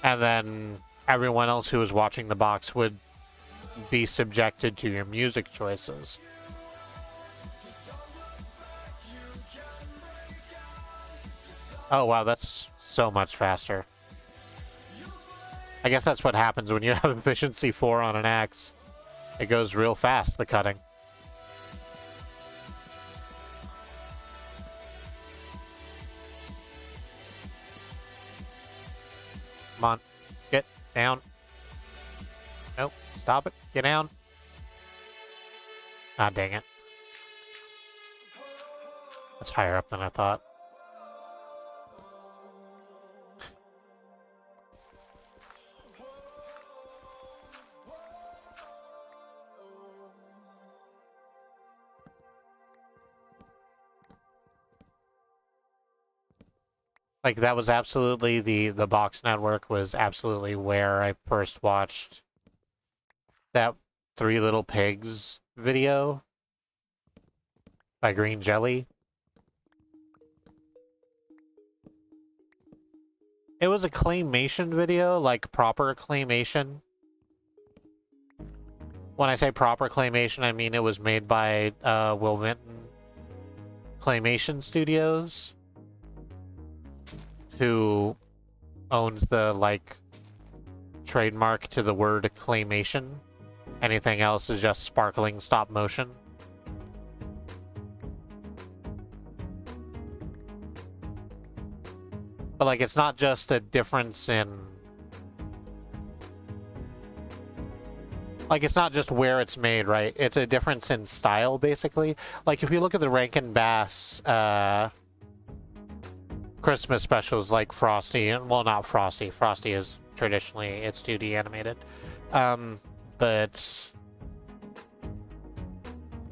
And then everyone else who was watching the box would be subjected to your music choices. Oh wow, that's so much faster. I guess that's what happens when you have efficiency 4 on an axe. It goes real fast, the cutting. Come on, get down. Nope, stop it, get down. Ah, dang it. That's higher up than I thought. Like, that was absolutely, the Box Network was absolutely where I first watched that Three Little Pigs video by Green Jelly. It was a claymation video, like proper claymation. When I say proper claymation, I mean it was made by Will Vinton Claymation Studios, who owns the, like, trademark to the word claymation. Anything else is just sparkling stop motion. But, like, it's not just a difference in Like, it's not just where it's made, right? It's a difference in style, basically. Like, if you look at the Rankin Bass Christmas specials, like Frosty, well, not Frosty. Frosty is traditionally, it's 2D animated. But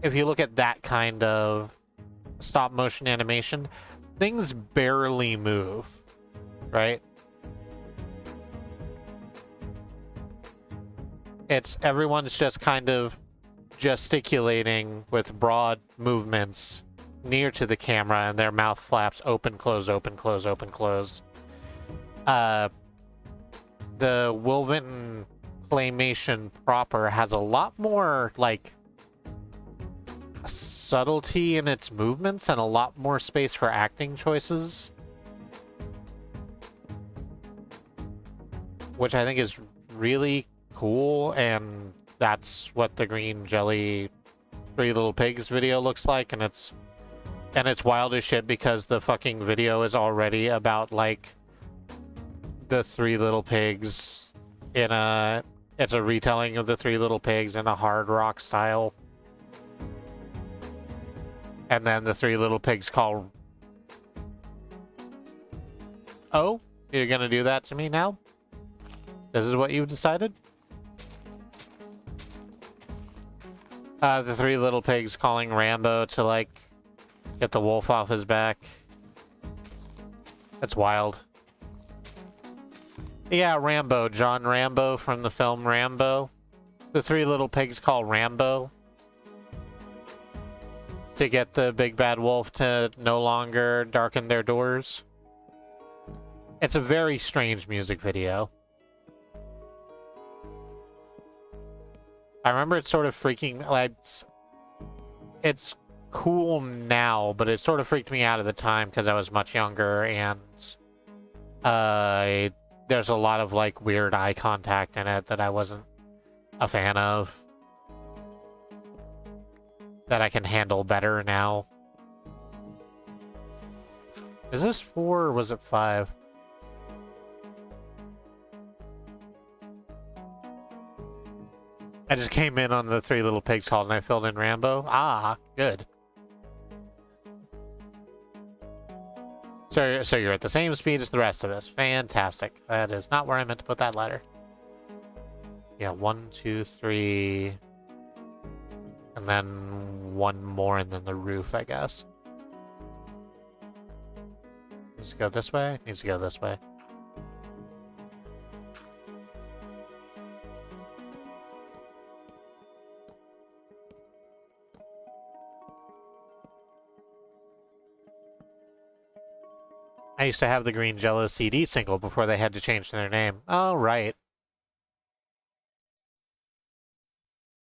if you look at that kind of stop motion animation, things barely move, right? Everyone's just kind of gesticulating with broad movements near to the camera, and their mouth flaps open, close, open, close, open, close. The Will Vinton claymation proper has a lot more, like, subtlety in its movements and a lot more space for acting choices, which I think is really cool, and that's what the Green Jelly Three Little Pigs video looks like, and it's wild as shit because the fucking video is already about, like, the Three Little Pigs it's a retelling of the Three Little Pigs in a hard rock style. And then the Three Little Pigs call... Oh? You're gonna do that to me now? This is what you've decided? The Three Little Pigs calling Rambo to, like, get the wolf off his back. That's wild. Yeah, Rambo. John Rambo from the film Rambo. The Three Little Pigs call Rambo to get the big bad wolf to no longer darken their doors. It's a very strange music video. I remember it sort of freaking, like, it's cool now, but it sort of freaked me out at the time because I was much younger, and there's a lot of, like, weird eye contact in it that I wasn't a fan of, that I can handle better now. Is this 4 or was it 5? I just came in on the Three Little Pigs call and I filled in Rambo. Ah, good. So you're at the same speed as the rest of us. Fantastic. That is not where I meant to put that letter. Yeah, 1, 2, 3. And then one more and then the roof, I guess. Needs to go this way? Needs to go this way. I used to have the Green Jello CD single before they had to change their name. Oh, right.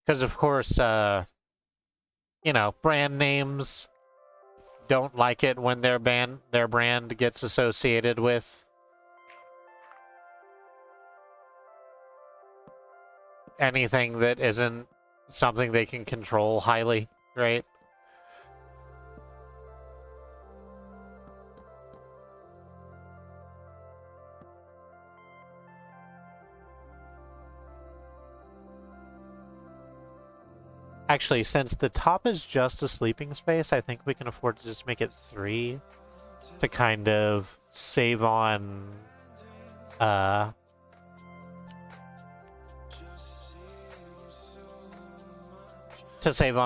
Because, of course, you know, brand names don't like it when their brand gets associated with anything that isn't something they can control highly, right? Actually, since the top is just a sleeping space, I think we can afford to just make it 3 to kind of save on,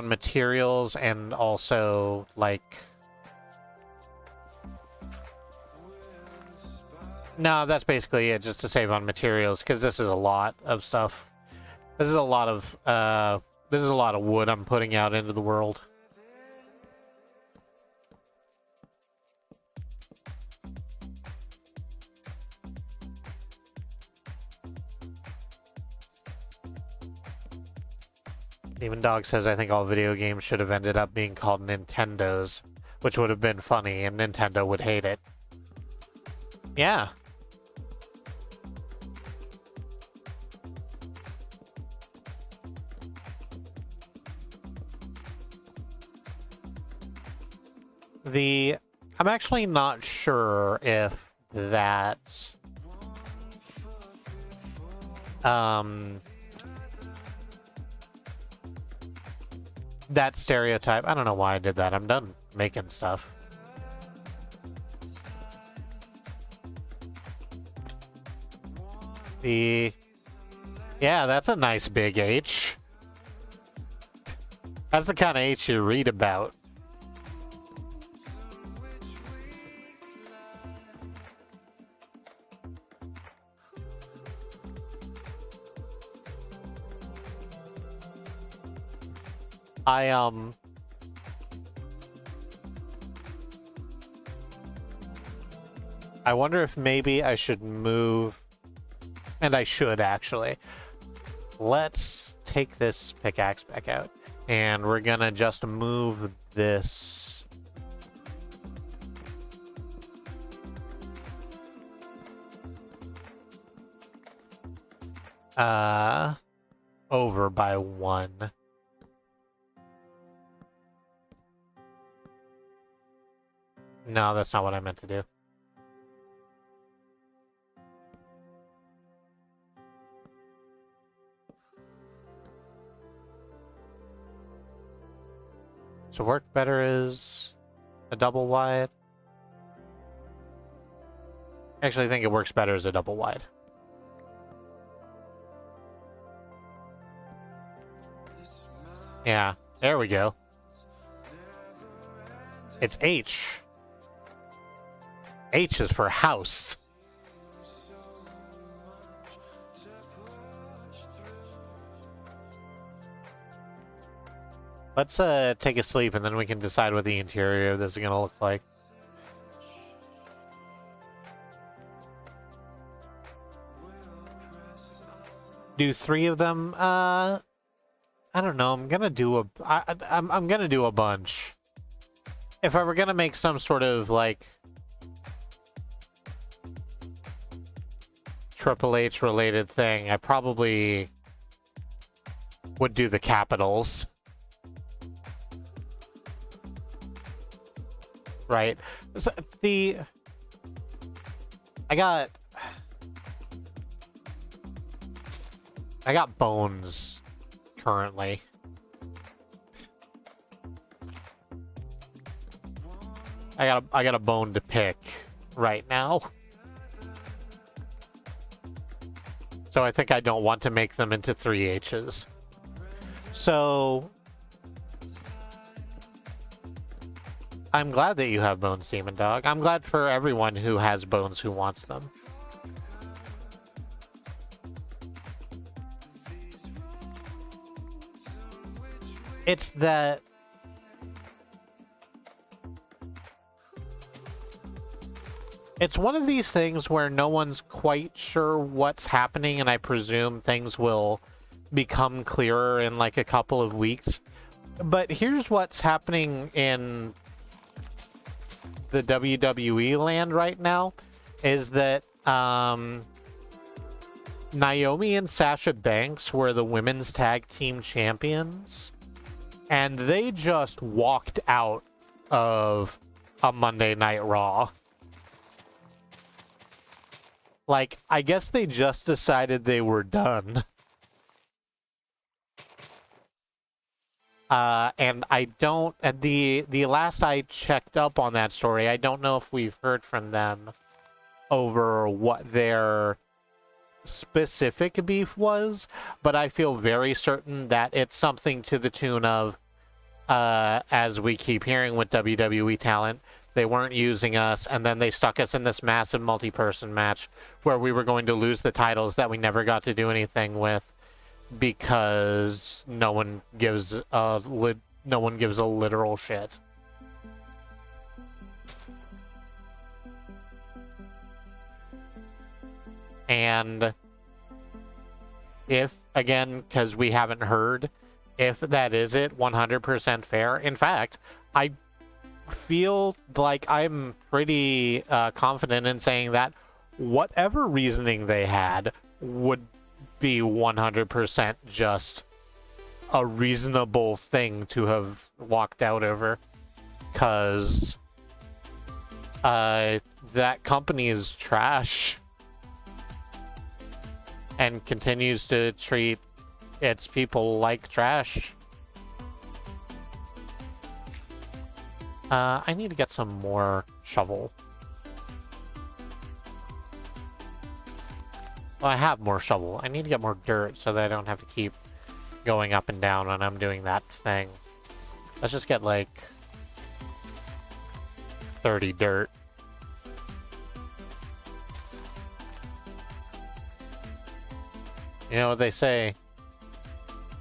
materials, and also, like... No, that's basically it, just to save on materials, because this is a lot of stuff. This is a lot of, this is a lot of wood I'm putting out into the world. Demon Dog says, I think all video games should have ended up being called Nintendos, which would have been funny, and Nintendo would hate it. Yeah. I'm actually not sure if that, that stereotype. I don't know why I did that. I'm done making stuff. Yeah, that's a nice big H. That's the kind of H you read about. I wonder if maybe I should move, and I should actually. Let's take this pickaxe back out, and we're gonna just move this over by 1. No, that's not what I meant to do. So work better is a double wide. Actually, I think it works better as a double wide. Yeah, there we go. It's H. H is for house. Let's take a sleep, and then we can decide what the interior of this is gonna look like. Do 3 of them? I don't know. I'm gonna do I'm gonna do a bunch. If I were gonna make some sort of like Triple H related thing, I probably would do the capitals. Right. So I got bones currently. I got a bone to pick right now. So I think I don't want to make them into 3 H's. So I'm glad that you have bones, Demon Dog. I'm glad for everyone who has bones who wants them. It's that it's one of these things where no one's quite sure what's happening, and I presume things will become clearer in like a couple of weeks. But here's what's happening in the WWE land right now is that Naomi and Sasha Banks were the women's tag team champions, and they just walked out of a Monday Night Raw. Like, I guess they just decided they were done. And I don't, at the last I checked up on that story, I don't know if we've heard from them over what their specific beef was, but I feel very certain that it's something to the tune of, as we keep hearing with WWE talent, they weren't using us, and then they stuck us in this massive multi-person match where we were going to lose the titles that we never got to do anything with, because no one gives a literal shit. And if, again, because we haven't heard, if that is it, 100% fair. In fact, I feel like I'm pretty confident in saying that whatever reasoning they had would be 100% just a reasonable thing to have walked out over, because that company is trash and continues to treat its people like trash. I need to get some more shovel. Well, I have more shovel. I need to get more dirt so that I don't have to keep going up and down when I'm doing that thing. Let's just get, like, 30 dirt. You know what they say?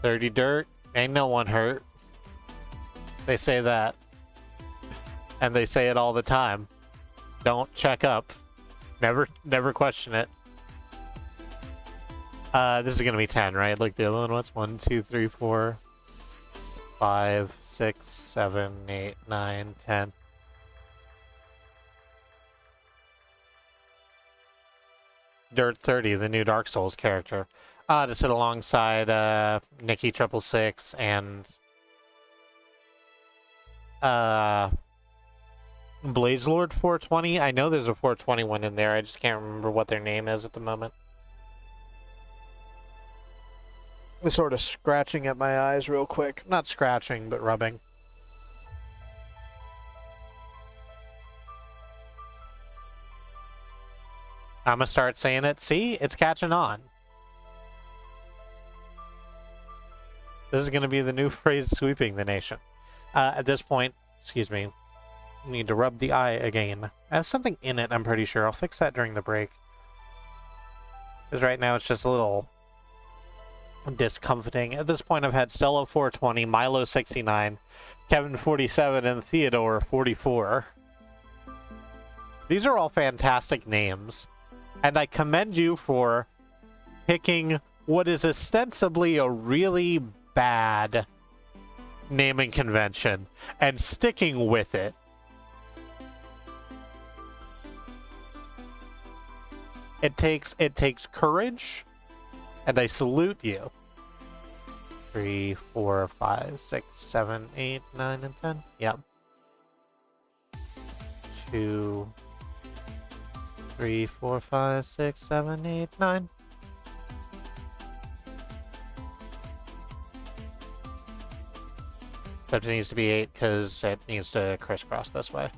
30 dirt, ain't no one hurt. They say that. And they say it all the time. Don't check up. Never question it. This is gonna be 10, right? Like the other one was 1, 2, 3, 4, 5, 6, 7, 8, 9, 10. Dirt 30, the new Dark Souls character. To sit alongside Nikki 666 and Blazelord 420. I know there's a 421 in there. I just can't remember what their name is at the moment. I'm sort of scratching at my eyes real quick. Not scratching, but rubbing. I'm gonna start saying it. See? It's catching on. This is gonna be the new phrase sweeping the nation. At this point, excuse me, need to rub the eye again. I have something in it, I'm pretty sure. I'll fix that during the break. Because right now it's just a little discomforting. At this point, I've had Stella 420, Milo 69, Kevin 47, and Theodore 44. These are all fantastic names. And I commend you for picking what is ostensibly a really bad naming convention and sticking with it. It takes courage, and I salute you. 3, 4, 5, 6, 7, 8, 9, and 10. Yep. 2, 3, 4, 5, 6, 7, 8, 9. But it needs to be 8 because it needs to crisscross this way.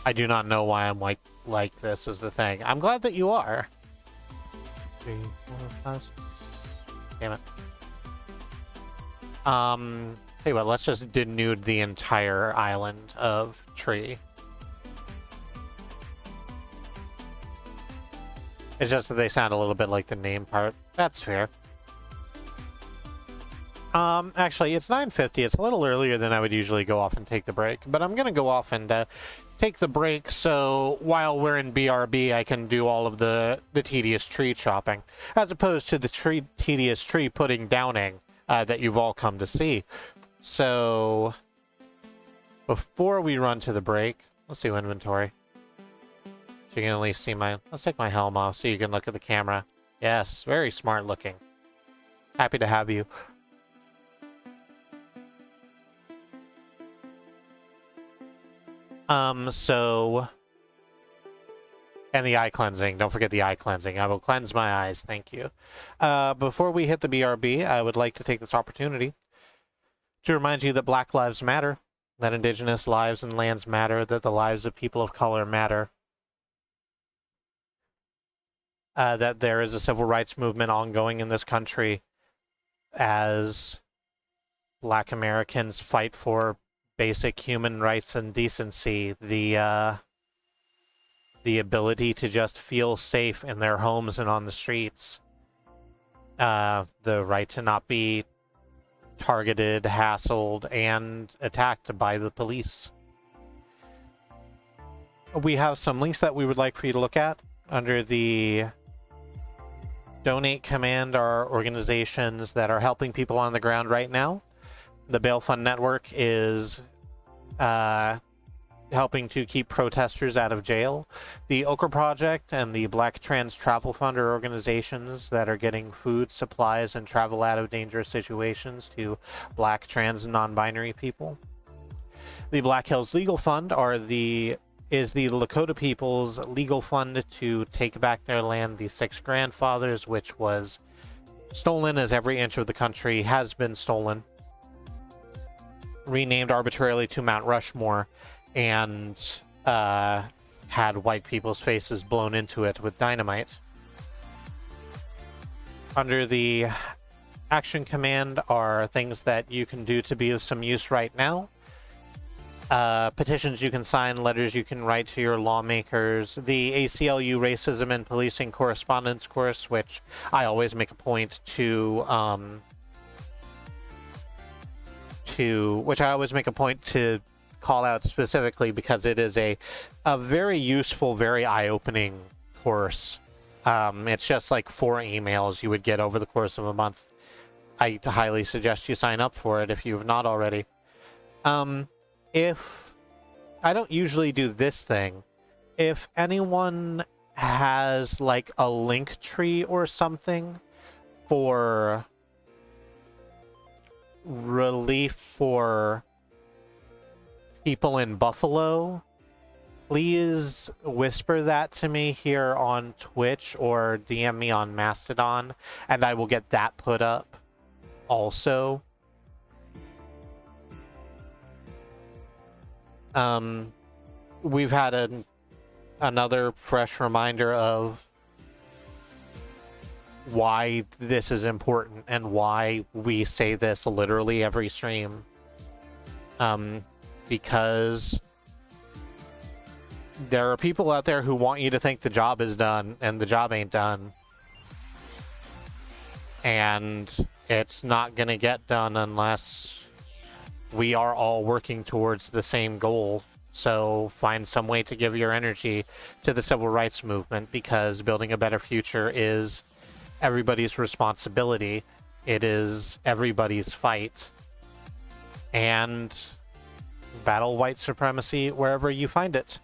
I do not know why I'm like this is the thing. I'm glad that you are. 3, 4, 5, 6. Damn it. Tell you what, let's just denude the entire island of tree. It's just that they sound a little bit like the name part. That's fair. Actually, it's 9:50. It's a little earlier than I would usually go off and take the break. But I'm going to go off and take the break so while we're in BRB, I can do all of the tedious tree chopping. As opposed to the tedious tree putting downing that you've all come to see. So, before we run to the break, let's do inventory. So you can at least see let's take my helm off so you can look at the camera. Yes, very smart looking. Happy to have you. And the eye cleansing. Don't forget the eye cleansing. I will cleanse my eyes. Thank you. Before we hit the BRB, I would like to take this opportunity to remind you that Black Lives Matter, that Indigenous lives and lands matter, that the lives of people of color matter. That there is a civil rights movement ongoing in this country as Black Americans fight for basic human rights and decency, the ability to just feel safe in their homes and on the streets, the right to not be targeted, hassled, and attacked by the police. We have some links that we would like for you to look at under the donate command. Are organizations that are helping people on the ground right now. The Bail Fund Network is helping to keep protesters out of jail. The Ochre Project and the Black Trans Travel Fund are organizations that are getting food, supplies, and travel out of dangerous situations to Black, trans, and non-binary people. The Black Hills Legal Fund are the is the Lakota people's legal fund to take back their land, the Six Grandfathers, which was stolen, as every inch of the country has been stolen, renamed arbitrarily to Mount Rushmore, and had white people's faces blown into it with dynamite. Under the action command are things that you can do to be of some use right now. Petitions you can sign, letters you can write to your lawmakers, the ACLU Racism and Policing Correspondence course, which I always make a point to call out specifically because it is a very useful, very eye-opening course. It's just like 4 emails you would get over the course of a month. I highly suggest you sign up for it if you have not already. If I don't usually do this thing, if anyone has like a link tree or something for relief for people in Buffalo, please whisper that to me here on Twitch or DM me on Mastodon, and I will get that put up also. We've had another fresh reminder of why this is important and why we say this literally every stream. Because there are people out there who want you to think the job is done, and the job ain't done. And it's not gonna get done unless we are all working towards the same goal. So find some way to give your energy to the civil rights movement, because building a better future is everybody's responsibility. It is everybody's fight. And battle white supremacy wherever you find it,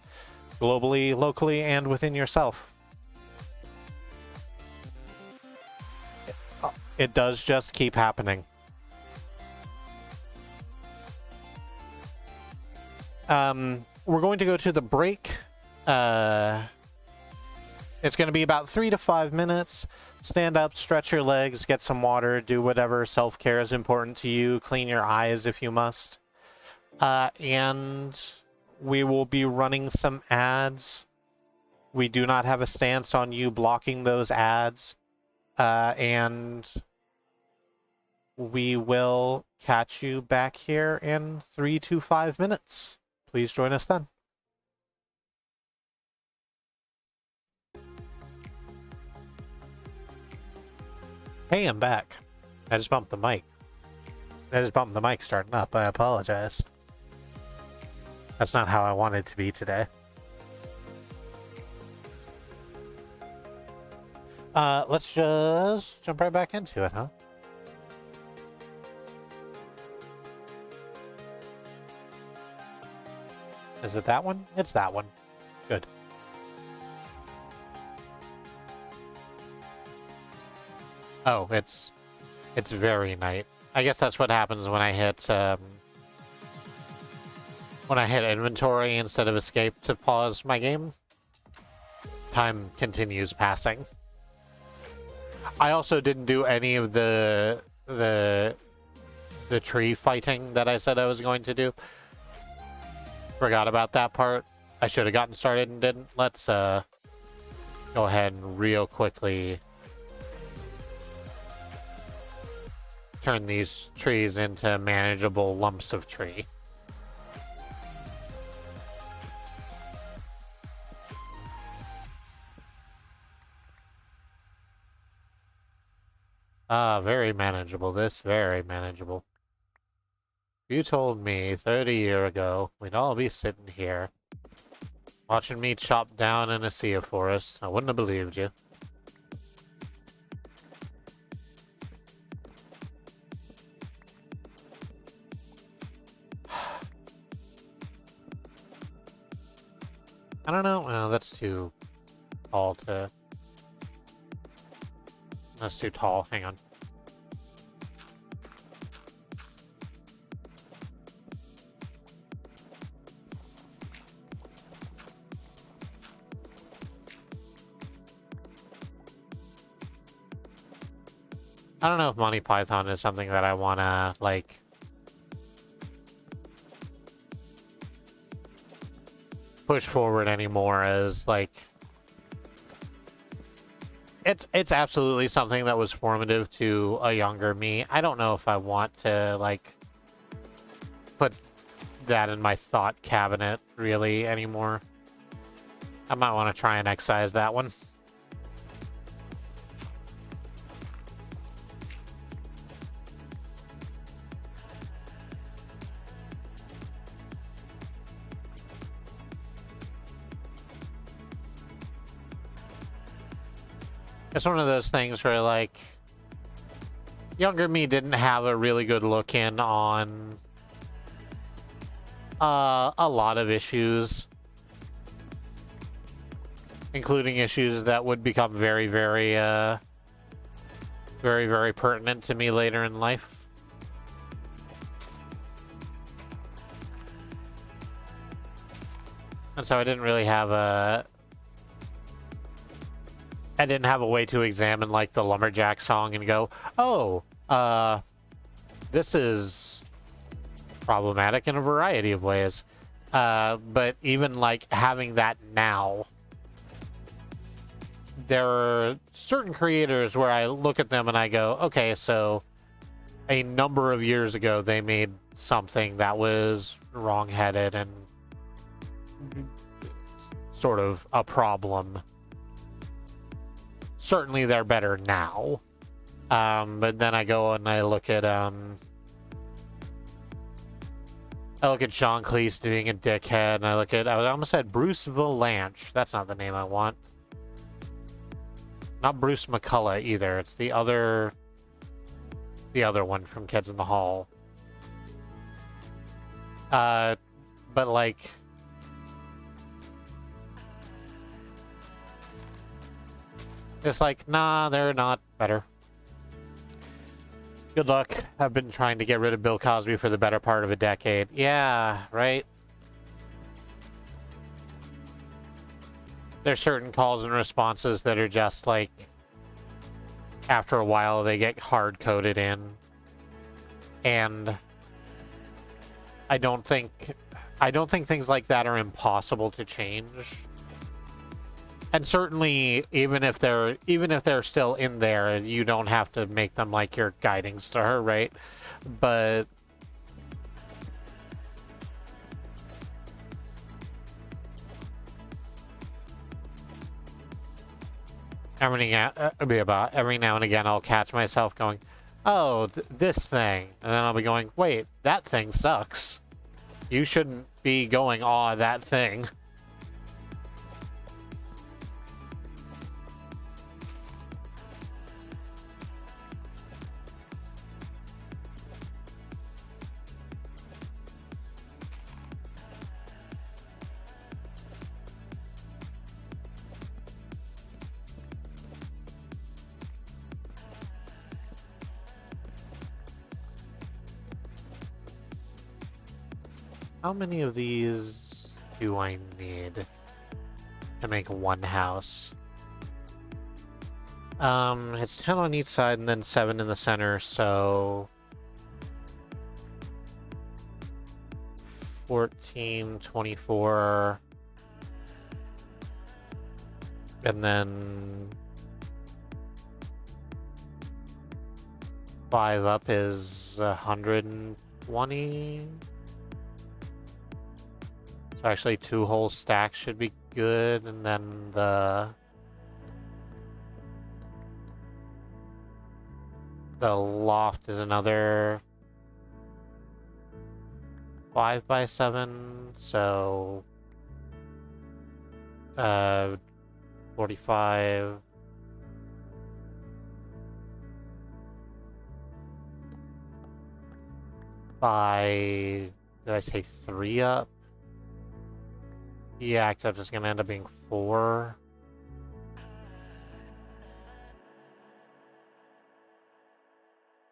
globally, locally, and within yourself. It does just keep happening. We're going to go to the break. It's going to be about 3 to 5 minutes. Stand up, stretch your legs, get some water, do whatever self-care is important to you. Clean your eyes if you must. And we will be running some ads. We do not have a stance on you blocking those ads. And we will catch you back here in 3 to 5 minutes. Please join us then. Hey, I'm back. I just bumped the mic. Starting up. I apologize. That's not how I wanted to be today. Let's just jump right back into it, huh? Is it that one? It's that one. Good. Oh, it's very night. I guess that's what happens when I hit inventory instead of escape to pause my game. Time continues passing. I also didn't do any of the tree fighting that I said I was going to do. Forgot about that part. I should have gotten started and didn't. Let's go ahead and real quickly turn these trees into manageable lumps of tree. Very manageable. Very manageable. You told me 30 years ago we'd all be sitting here watching me chop down in a sea of forest. I wouldn't have believed you. I don't know. Well, that's too tall to... That's too tall. Hang on. I don't know if Monty Python is something that I want to, like, push forward anymore as, like, it's absolutely something that was formative to a younger me. I don't know if I want to, like, put that in my thought cabinet, really, anymore. I might want to try and excise that one. It's one of those things where, like, younger me didn't have a really good look in on a lot of issues, including issues that would become very, very, very, very pertinent to me later in life. And so I didn't really have I didn't have a way to examine, like, the Lumberjack song and go, oh, this is problematic in a variety of ways. But even, like, having that now, there are certain creators where I look at them and I go, okay, so a number of years ago, they made something that was wrong-headed and sort of a problem. Certainly they're better now. But then I go and I look at Sean Cleese being a dickhead, and I almost said Bruce Valanche. That's not the name I want. Not Bruce McCullough either. It's the other one from Kids in the Hall. But, like, it's like, nah, they're not better. Good luck. I've been trying to get rid of Bill Cosby for the better part of a decade. Yeah, right? There's certain calls and responses that are just, like, after a while, they get hard-coded in. And I don't think things like that are impossible to change. And certainly, even if they're still in there, you don't have to make them like your guiding star, right? But every now and again, I'll catch myself going, "Oh, this thing," and then I'll be going, "Wait, that thing sucks. You shouldn't be going, aw, that thing." How many of these do I need to make one house? It's 10 on each side and then 7 in the center, so 14, 24, and then 5 up is 120. So actually 2 whole stacks should be good, and then the loft is another 5 by 7, so 45 by, did I say 3 up? Yeah, except it's gonna end up being 4.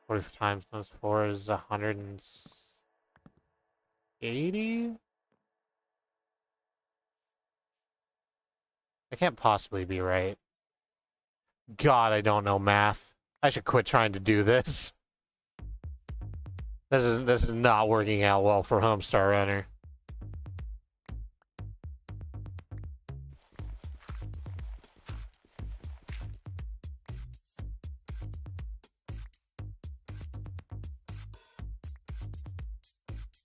What times 4 is 180? I can't possibly be right. God, I don't know math. I should quit trying to do this. This is not working out well for Homestar Runner.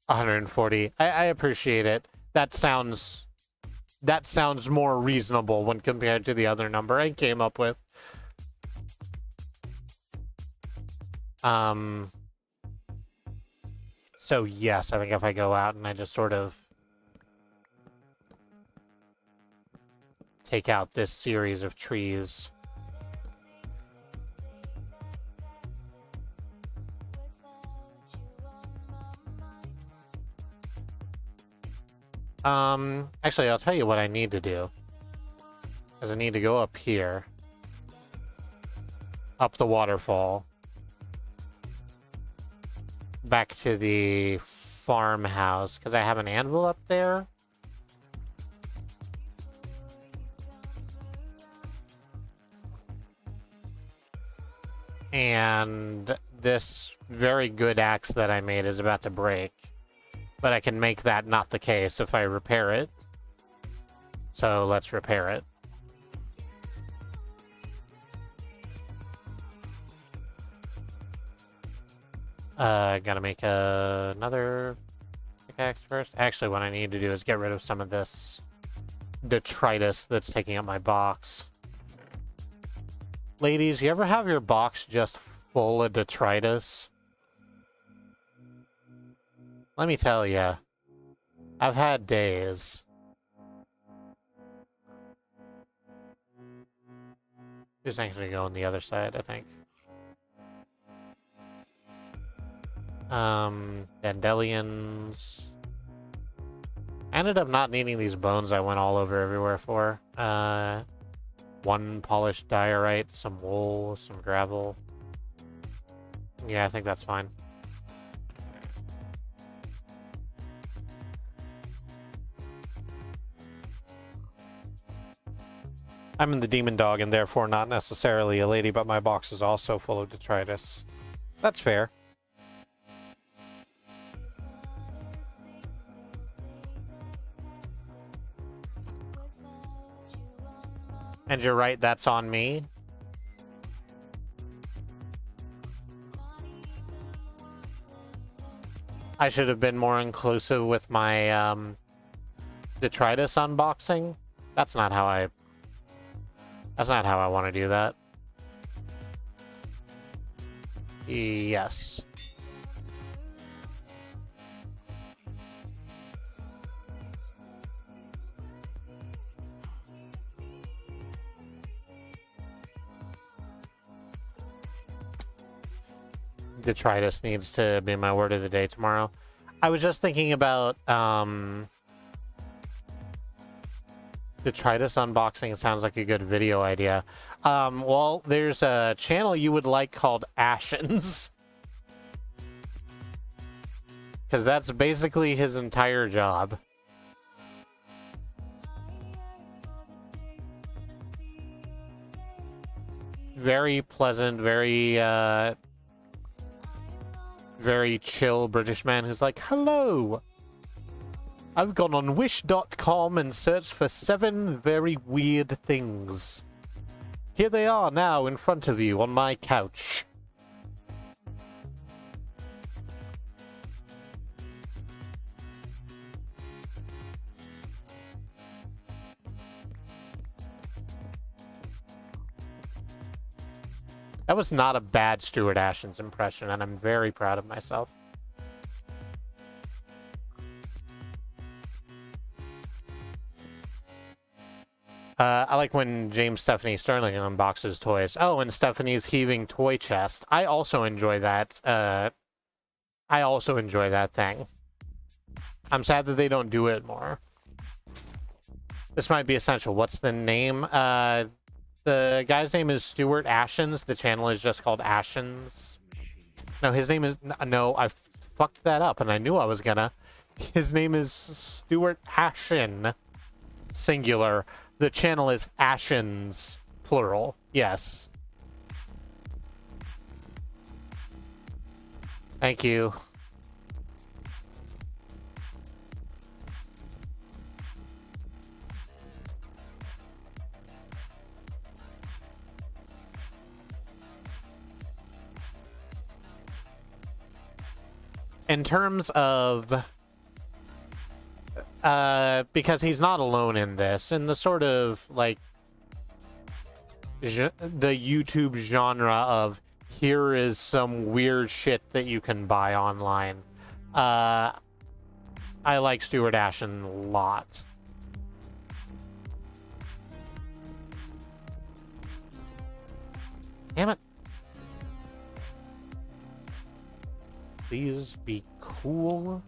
$140. I appreciate it. That sounds more reasonable when compared to the other number I came up with. So yes, I think if I go out and I just sort of take out this series of trees. Actually, I'll tell you what I need to do. Is I need to go up here. Up the waterfall. Back to the farmhouse, because I have an anvil up there. And this very good axe that I made is about to break. But I can make that not the case if I repair it. So let's repair it. Gotta make another pickaxe first. Actually, what I need to do is get rid of some of this detritus that's taking up my box. Ladies, you ever have your box just full of detritus? Let me tell you, I've had days. Just actually go on the other side, I think. Dandelions. I ended up not needing these bones I went all over everywhere for. One polished diorite, some wool, some gravel. Yeah, I think that's fine. I'm in the demon dog and therefore not necessarily a lady, but my box is also full of detritus. That's fair. And you're right, that's on me. I should have been more inclusive with my detritus unboxing. That's not how I want to do that. Yes. Detritus needs to be my word of the day tomorrow. I was just thinking about detritus unboxing. It sounds like a good video idea. Well, there's a channel you would like called Ashens. Because that's basically his entire job. Very pleasant, very chill British man who's like, hello! I've gone on wish.com and searched for 7 very weird things. Here they are now in front of you on my couch. That was not a bad Stuart Ashens impression, and I'm very proud of myself. I like when James Stephanie Sterling unboxes toys. Oh, and Stephanie's heaving toy chest. I also enjoy that. I also enjoy that thing. I'm sad that they don't do it more. This might be essential. What's the name? The guy's name is Stuart Ashens. The channel is just called Ashens. No, his name is... No, I fucked that up, and I knew I was gonna. His name is Stuart Ashen, singular. The channel is Ashens, plural. Yes. Thank you. In terms of because he's not alone in this, in the sort of like the YouTube genre of here is some weird shit that you can buy online. I like Stuart Ashen a lot. Damn it. Please be cool.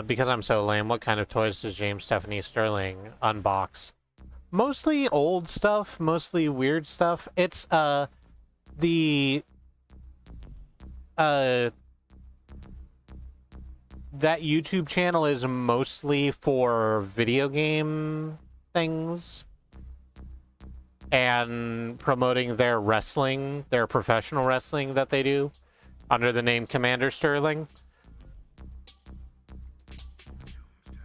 Because I'm so lame, what kind of toys does James Stephanie Sterling unbox? Mostly old stuff, mostly weird stuff. It's, that YouTube channel is mostly for video game things and promoting their wrestling, their professional wrestling that they do under the name Commander Sterling.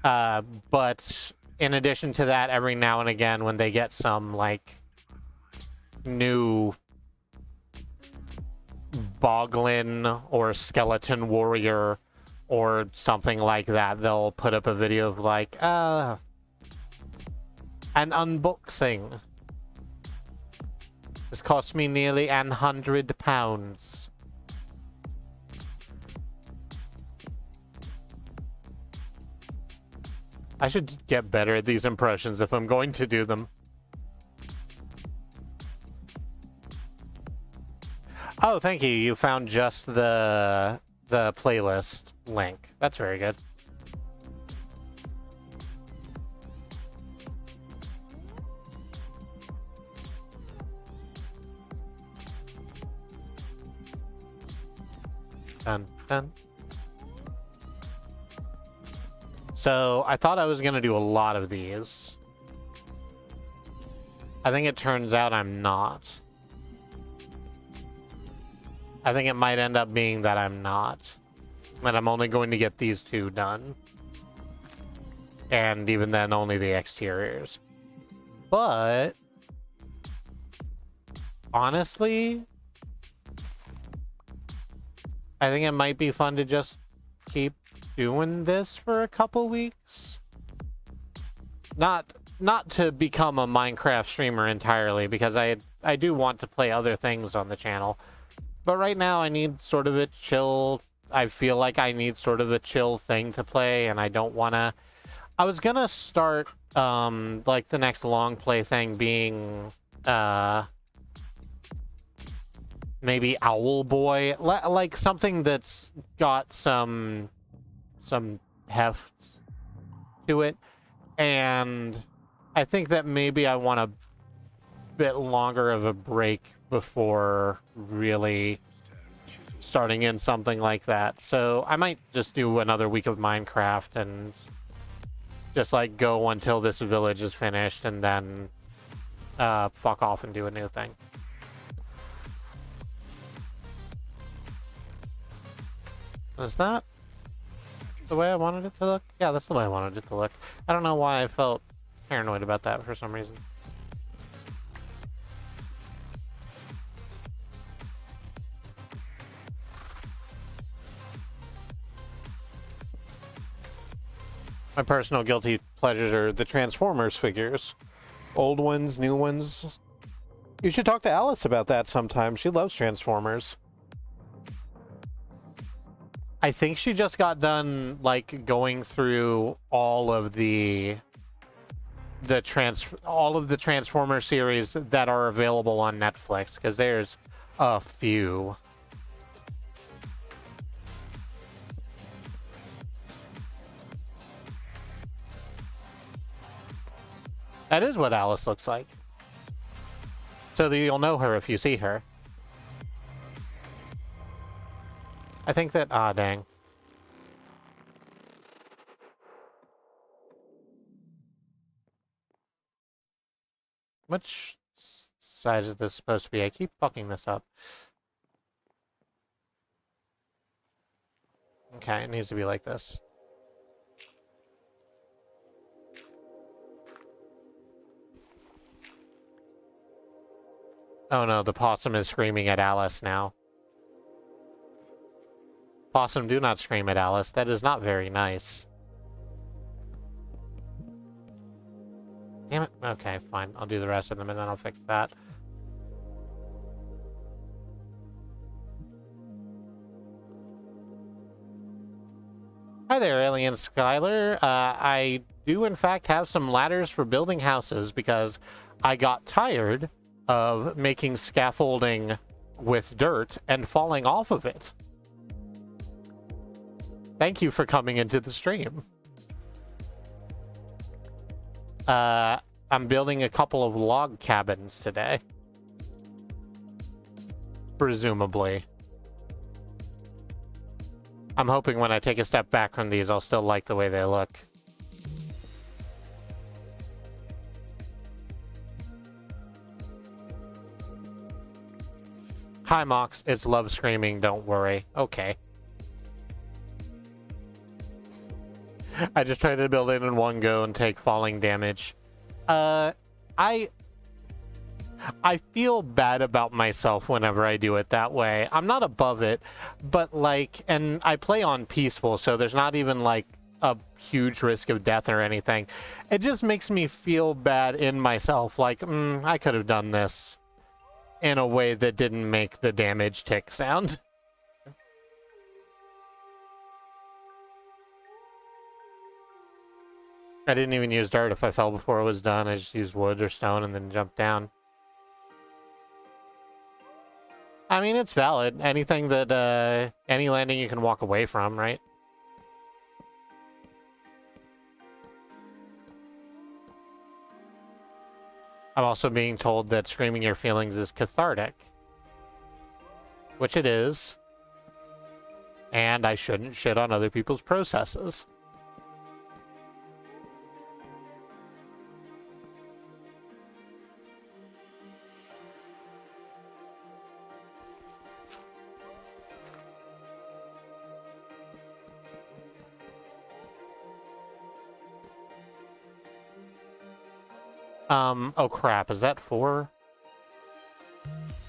But in addition to that, every now and again, when they get some, like, new Boglin or Skeleton Warrior or something like that, they'll put up a video of, like, an unboxing. This cost me nearly £100. I should get better at these impressions if I'm going to do them. Oh, thank you. You found just the playlist link. That's very good. Dun, dun. So, I thought I was going to do a lot of these. I think it turns out I'm not. I think it might end up being that I'm not. And I'm only going to get these two done. And even then, only the exteriors. But honestly, I think it might be fun to just keep doing this for a couple weeks. Not to become a Minecraft streamer entirely, because I do want to play other things on the channel. But right now I need sort of a chill, I feel like I need sort of a chill thing to play, and I don't want to... I was gonna start, like, the next long play thing being, maybe Owl Boy, like something that's got some heft to it, and I think that maybe I want a bit longer of a break before really starting in something like that. So I might just do another week of Minecraft and just like go until this village is finished and then fuck off and do a new thing. Is that the way I wanted it to look? Yeah, that's the way I wanted it to look. I don't know why I felt paranoid about that for some reason. My personal guilty pleasures are the Transformers figures. Old ones, new ones. You should talk to Alice about that sometime. She loves Transformers. I think she just got done, like, going through all of the Transformer series that are available on Netflix, because there's a few. That is what Alice looks like. So that you'll know her if you see her. I think that... Ah, dang. Which size is this supposed to be? I keep fucking this up. Okay, it needs to be like this. Oh no, the possum is screaming at Alice now. Possum, do not scream at Alice. That is not very nice. Damn it. Okay, fine. I'll do the rest of them and then I'll fix that. Hi there, Alien Skylar. I do in fact have some ladders for building houses because I got tired of making scaffolding with dirt and falling off of it. Thank you for coming into the stream. I'm building a couple of log cabins today. Presumably. I'm hoping when I take a step back from these, I'll still like the way they look. Hi, Mox. It's love screaming. Don't worry. Okay. I just tried to build it in one go and take falling damage. I feel bad about myself whenever I do it that way. I'm not above it, but like, and I play on peaceful, so there's not even like a huge risk of death or anything. It just makes me feel bad in myself, like, I could have done this in a way that didn't make the damage tick sound. I didn't even use dirt if I fell before it was done. I just used wood or stone and then jumped down. I mean, it's valid. Anything that, any landing you can walk away from, right? I'm also being told that screaming your feelings is cathartic. Which it is. And I shouldn't shit on other people's processes. Oh crap, is that 4?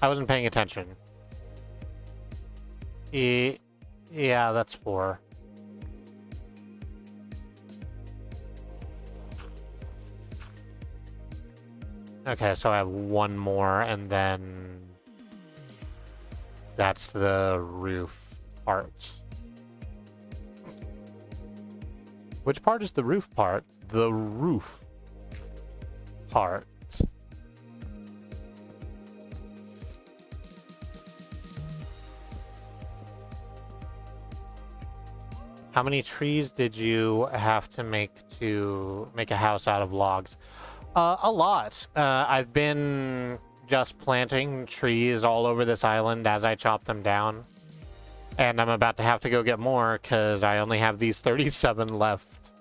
I wasn't paying attention. Yeah, that's 4. Okay, so I have one more, and then that's the roof part. Which part is the roof part? The roof part. How many trees did you have to make a house out of logs? A lot. I've been just planting trees all over this island as I chop them down. And I'm about to have to go get more because I only have these 37 left.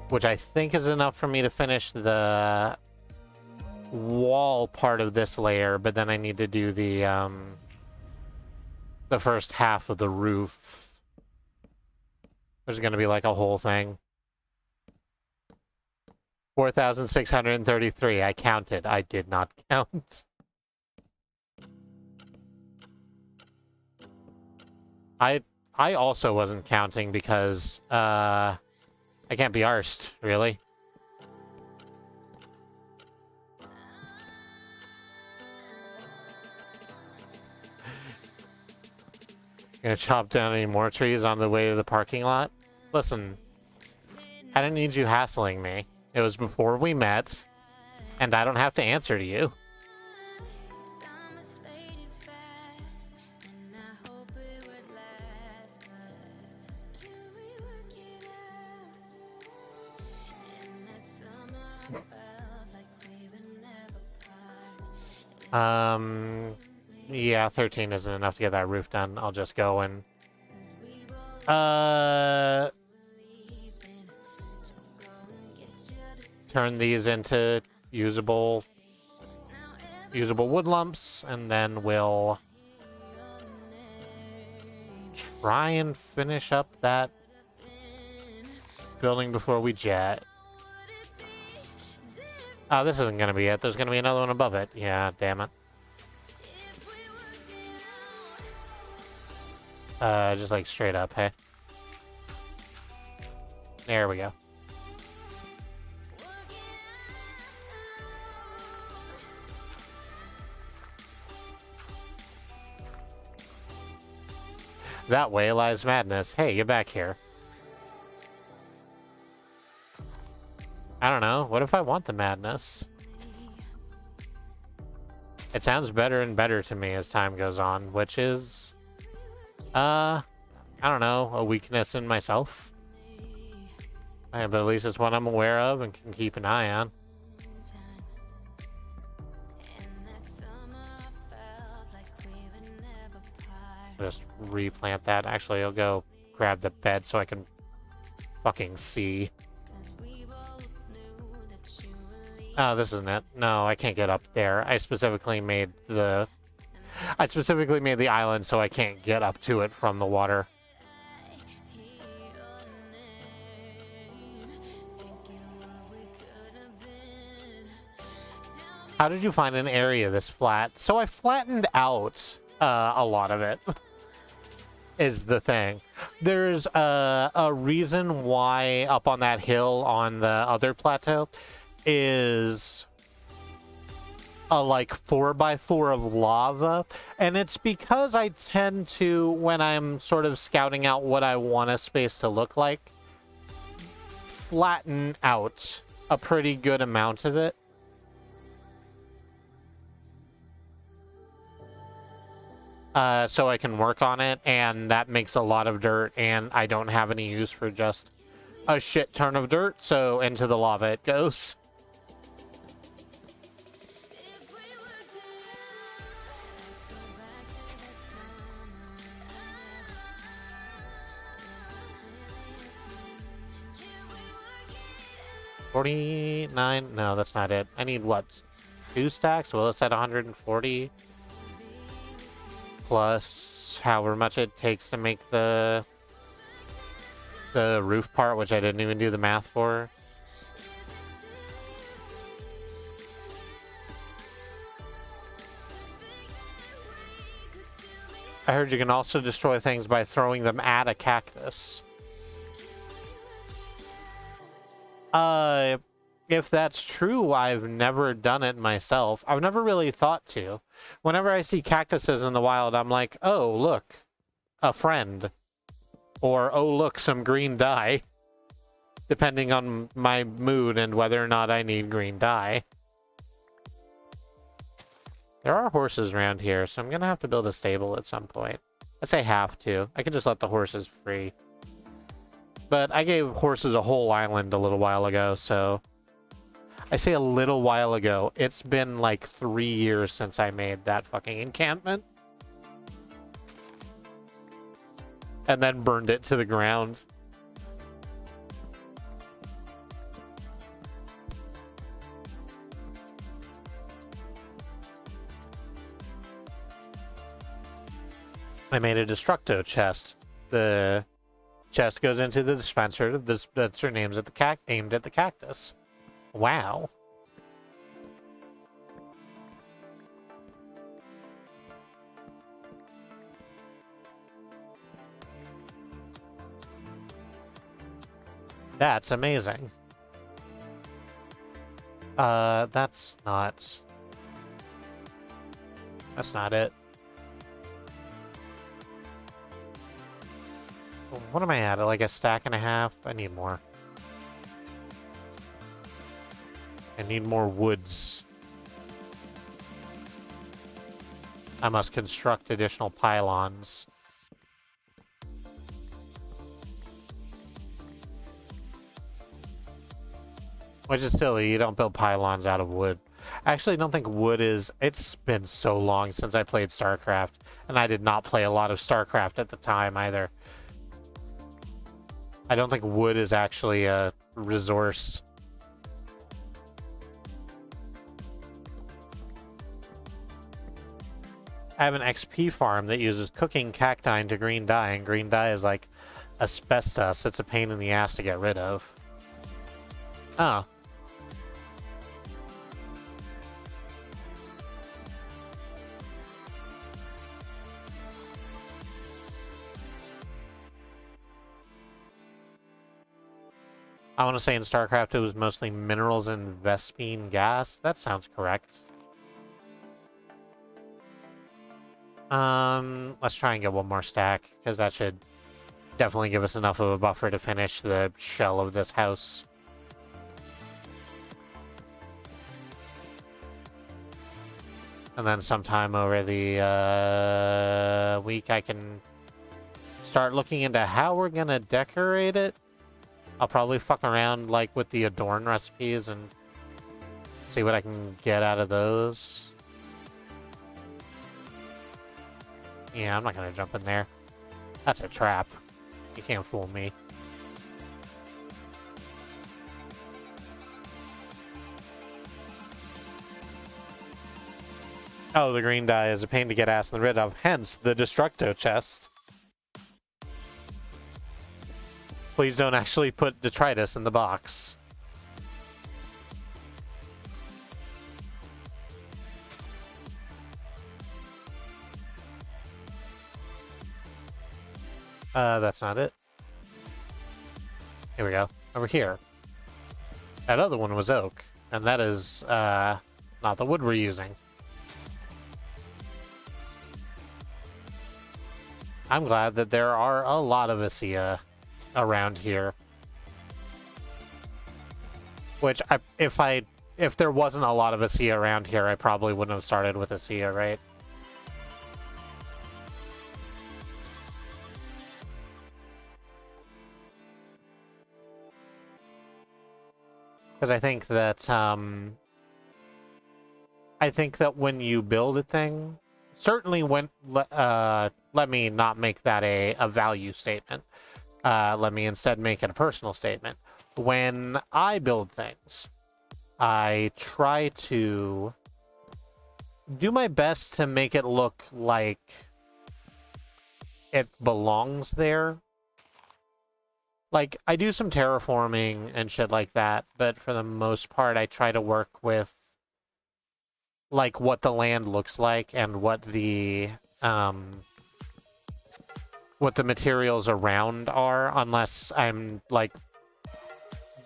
Which I think is enough for me to finish the wall part of this layer, but then I need to do the first half of the roof. There's going to be like a whole thing. 4,633. I counted. I did not count. I also wasn't counting because I can't be arsed, really. Gonna chop down any more trees on the way to the parking lot? Listen, I didn't need you hassling me. It was before we met, and I don't have to answer to you. Yeah, 13 isn't enough to get that roof done. I'll just go and... turn these into usable wood lumps, and then we'll try and finish up that building before we jet. Oh, this isn't gonna be it. There's gonna be another one above it. Yeah, damn it. Just like straight up, hey? There we go. That way lies madness. Hey, get back here. I don't know. What if I want the madness? It sounds better and better to me as time goes on, which is, I don't know, a weakness in myself. But at least it's one I'm aware of and can keep an eye on. Just replant that. Actually, I'll go grab the bed so I can fucking see. Oh, this isn't it. No, I can't get up there. I specifically made the island so I can't get up to it from the water. How did you find an area this flat? So I flattened out a lot of it, is the thing. There's a reason why up on that hill on the other plateau is a like 4x4 of lava, and it's because I tend to, when I'm sort of scouting out what I want a space to look like, flatten out a pretty good amount of it. So I can work on it, and that makes a lot of dirt, and I don't have any use for just a shit ton of dirt, so into the lava it goes. $49? No, that's not it. I need, what, 2 stacks? Well, it's at 140. Plus however much it takes to make the roof part, which I didn't even do the math for. I heard you can also destroy things by throwing them at a cactus. If that's true, I've never done it myself. I've never really thought to. Whenever I see cactuses in the wild, I'm like, oh, look, a friend. Or, oh, look, some green dye. Depending on my mood and whether or not I need green dye. There are horses around here, so I'm going to have to build a stable at some point. I say have to. I could just let the horses free. But I gave horses a whole island a little while ago, so... I say a little while ago. It's been like 3 years since I made that fucking encampment. And then burned it to the ground. I made a destructo chest. The chest goes into the dispenser. The dispenser aimed at the cactus. Wow. That's amazing. That's not it. What am I at? Like a stack and a half? I need more. I need more woods. I must construct additional pylons. Which is silly, you don't build pylons out of wood. I actually don't think wood is... It's been so long since I played StarCraft, and I did not play a lot of StarCraft at the time either. I don't think wood is actually a resource I have an XP farm that uses cooking cacti into green dye, and green dye is like asbestos. It's a pain in the ass to get rid of. Oh. I want to say in StarCraft it was mostly minerals and Vespene gas. That sounds correct. Let's try and get one more stack, because that should definitely give us enough of a buffer to finish the shell of this house. And then sometime over the week I can start looking into how we're gonna decorate it. I'll probably fuck around like with the adorn recipes and see what I can get out of those. Yeah, I'm not gonna jump in there. That's a trap. You can't fool me. Oh, the green dye is a pain to get ass and rid of, hence the Destructo chest. Please don't actually put detritus in the box. That's not it. Here we go. Over here. That other one was oak, and that is, not the wood we're using. I'm glad that there are a lot of Asia around here. Which, if there wasn't a lot of Asia around here, I probably wouldn't have started with Asia, right? Because I think that when you build a thing, certainly when let me not make that a value statement. Let me instead make it a personal statement. When I build things, I try to do my best to make it look like it belongs there. Like, I do some terraforming and shit like that, but for the most part, I try to work with, like, what the land looks like and what the materials around are, unless I'm, like,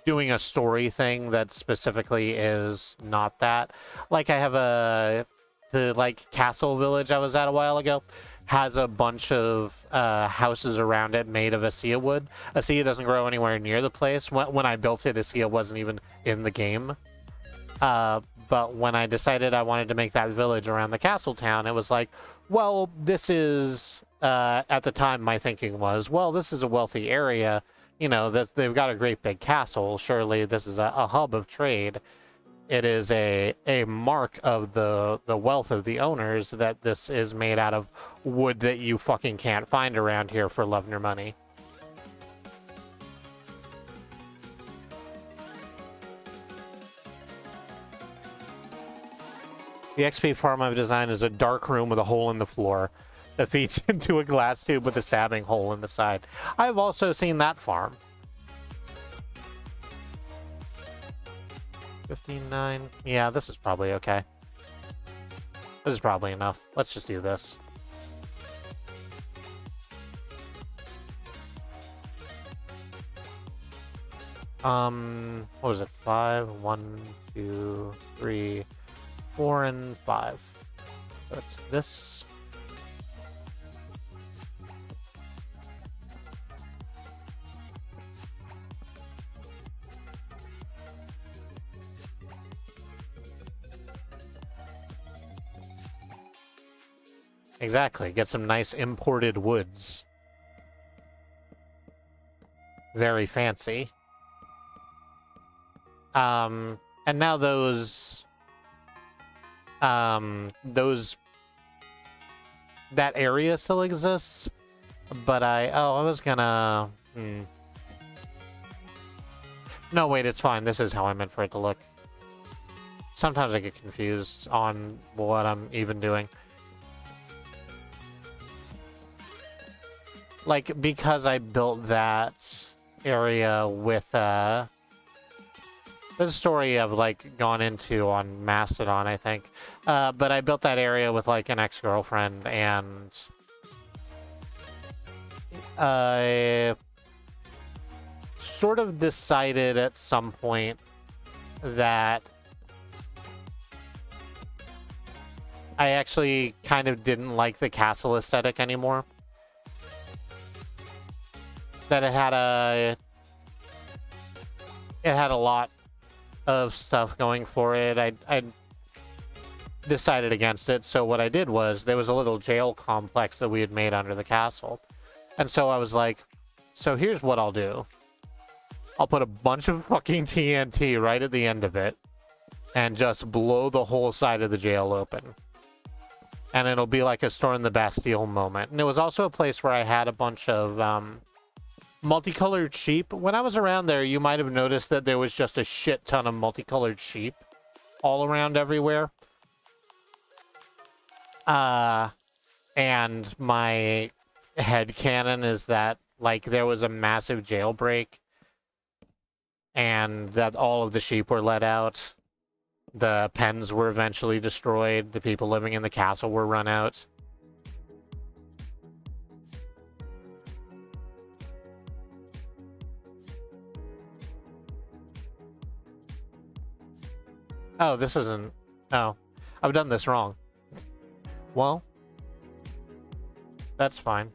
doing a story thing that specifically is not that. Like, I have the, like, castle village I was at a while ago has a bunch of houses around it made of Acacia wood. Acacia doesn't grow anywhere near the place. When I built it, Acacia wasn't even in the game. But when I decided I wanted to make that village around the castle town, it was like, well, this is, at the time my thinking was, well, this is a wealthy area. You know, they've got a great big castle. Surely this is a hub of trade. It is a mark of the wealth of the owners that this is made out of wood that you fucking can't find around here for love nor money. The XP farm I've designed is a dark room with a hole in the floor that feeds into a glass tube with a stabbing hole in the side. I've also seen that farm. 59. Yeah, this is probably okay. This is probably enough. Let's just do this. What was it? 5, 1, 2, 3, 4, and 5. That's this. Exactly. Get some nice imported woods. Very fancy. And now that area still exists, but I was gonna, No, wait, it's fine. This is how I meant for it to look. Sometimes I get confused on what I'm even doing. like, because I built that area with, there's a story I've, like, gone into on Mastodon, I think. But I built that area with, like, an ex-girlfriend, and I sort of decided at some point that I actually kind of didn't like the castle aesthetic anymore. That it had a lot of stuff going for it. I decided against it. So what I did was there was a little jail complex that we had made under the castle. And so I was like, so here's what I'll do. I'll put a bunch of fucking TNT right at the end of it and just blow the whole side of the jail open. And it'll be like a Storm the Bastille moment. And it was also a place where I had a bunch of multicolored sheep. When I was around there, you might have noticed that there was just a shit ton of multicolored sheep all around everywhere. And my headcanon is that, like, there was a massive jailbreak and that all of the sheep were let out. The pens were eventually destroyed. The people living in the castle were run out. Oh, this isn't... Oh, I've done this wrong. Well, that's fine.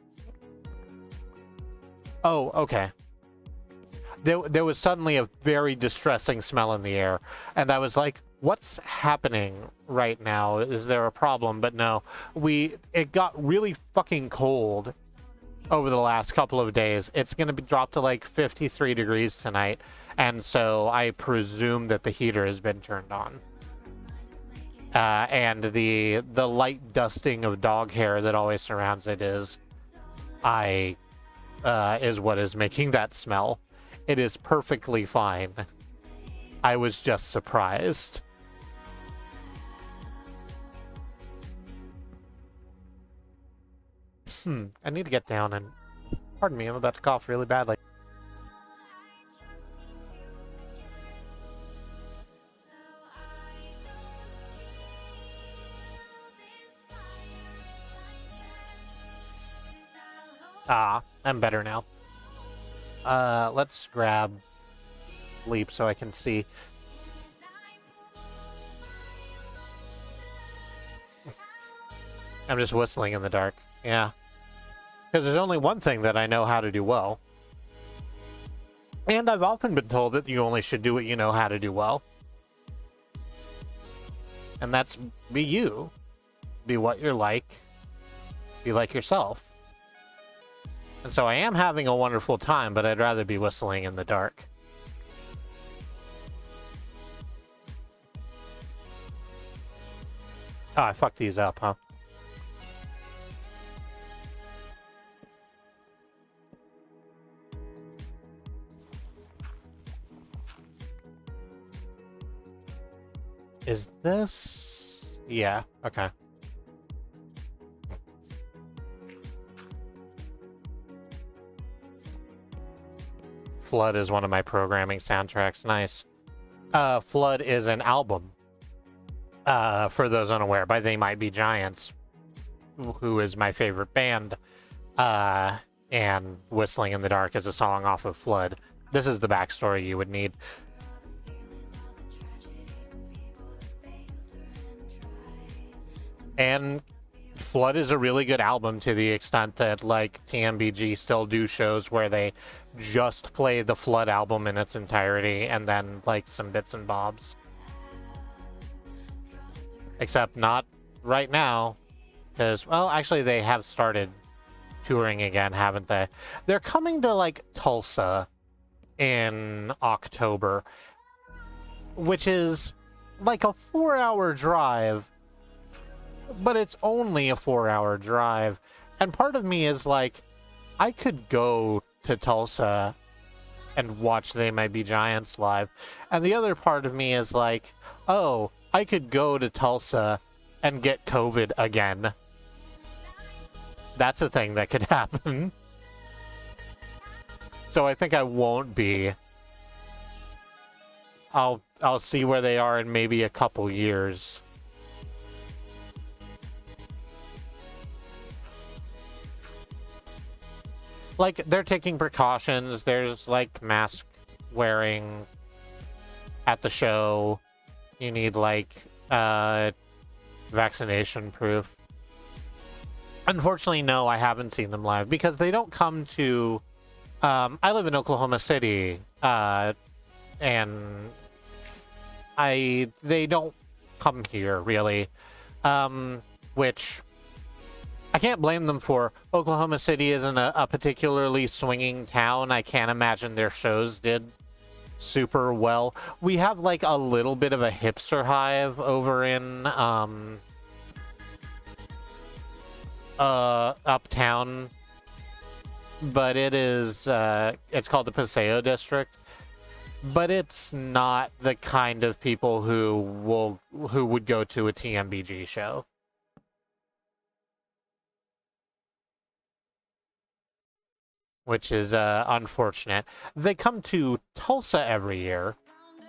Oh, okay. There was suddenly a very distressing smell in the air, and I was like, what's happening right now? Is there a problem? But no, it got really fucking cold over the last couple of days. It's going to be dropped to like 53 degrees tonight, and so I presume that the heater has been turned on. And the light dusting of dog hair that always surrounds it is what is making that smell. It is perfectly fine. I was just surprised. I need to get down and... Pardon me, I'm about to cough really badly. Ah, I'm better now. Let's grab sleep so I can see. I'm just whistling in the dark. Yeah. Because there's only one thing that I know how to do well. And I've often been told that you only should do what you know how to do well. And that's be you. Be what you're like. Be like yourself. And so I am having a wonderful time, but I'd rather be whistling in the dark. Oh, I fucked these up, huh? Is this... Yeah, okay. Flood is one of my programming soundtracks. Nice. Flood is an album. For those unaware, by They Might Be Giants, who is my favorite band. And Whistling in the Dark is a song off of Flood. This is the backstory you would need. And Flood is a really good album to the extent that, like, TMBG still do shows where they just play the Flood album in its entirety and then, like, some bits and bobs. Except not right now, because, well, actually they have started touring again, haven't they? They're coming to, like, Tulsa in October, which is like a 4-hour drive. But it's only a 4-hour drive. And part of me is like, I could go to Tulsa and watch They Might Be Giants live. And the other part of me is like, oh, I could go to Tulsa and get COVID again. That's a thing that could happen. So I think I won't be. I'll see where they are in maybe a couple years. Like, they're taking precautions. There's, like, mask wearing at the show. You need, like, vaccination proof. Unfortunately, no, I haven't seen them live because they don't come to... I live in Oklahoma City, and they don't come here, really. Which I can't blame them for. Oklahoma City isn't a particularly swinging town. I can't imagine their shows did super well. We have, like, a little bit of a hipster hive over in, uptown, but it is, it's called the Paseo District, but it's not the kind of people who would go to a TMBG show. Which is, unfortunate. They come to Tulsa every year,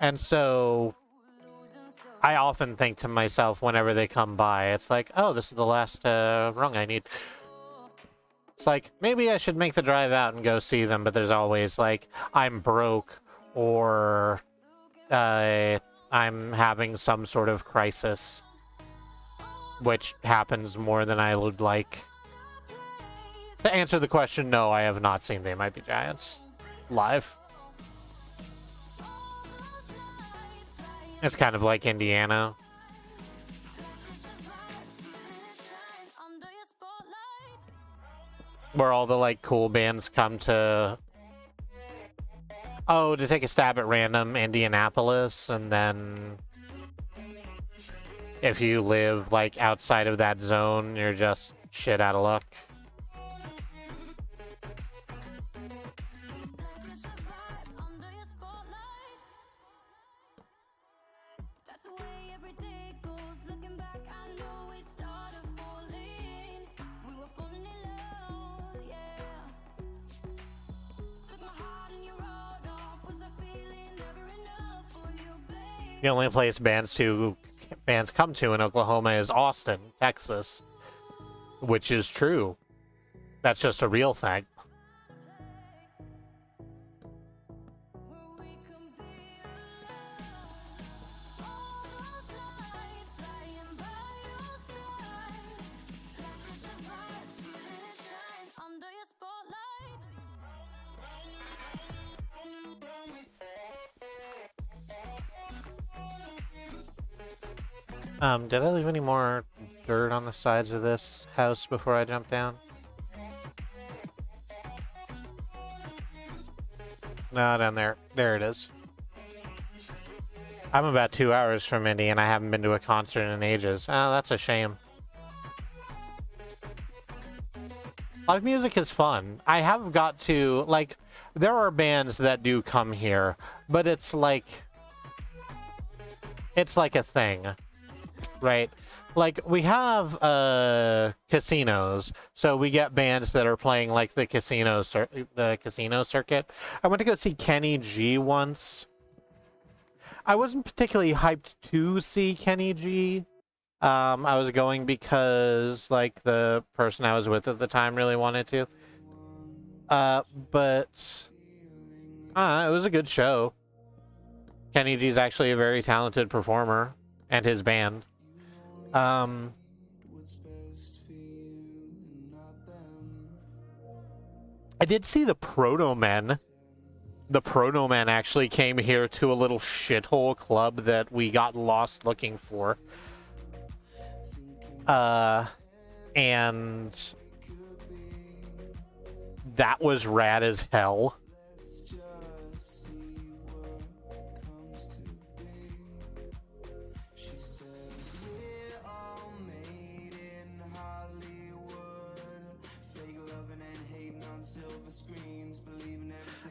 and so I often think to myself whenever they come by, it's like, oh, this is the last rung I need. It's like, maybe I should make the drive out and go see them, but there's always, like, I'm broke, or I'm having some sort of crisis, which happens more than I would like. To answer the question, no, I have not seen They Might Be Giants live. It's kind of like Indiana. Where all the, like, cool bands come to... Oh, to take a stab at random Indianapolis, and then... If you live, like, outside of that zone, you're just shit out of luck. The only place bands come to in Oklahoma is Austin, Texas, which is true. That's just a real thing. Did I leave any more dirt on the sides of this house before I jump down? No, down there. There it is. I'm about 2 hours from Indy, and I haven't been to a concert in ages. Oh, that's a shame. Live music is fun. I have got to, like, there are bands that do come here, but it's like a thing. Right, like we have casinos, so we get bands that are playing like the casino circuit. I went to go see Kenny G once. I wasn't particularly hyped to see Kenny G. I was going because like the person I was with at the time really wanted to. But it was a good show. Kenny G's actually a very talented performer, and his band. I did see the Proto Men. The Proto Men actually came here to a little shithole club that we got lost looking for. And that was rad as hell.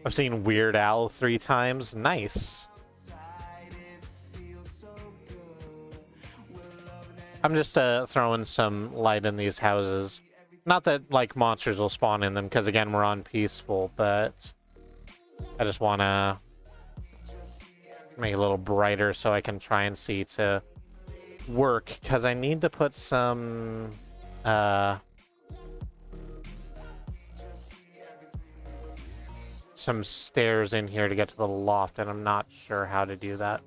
I've seen Weird Al 3 times. Nice. I'm just throwing some light in these houses. Not that, like, monsters will spawn in them, because, again, we're on peaceful, but... I just want to make it a little brighter so I can try and see to work, because I need to put some stairs in here to get to the loft, and I'm not sure how to do that.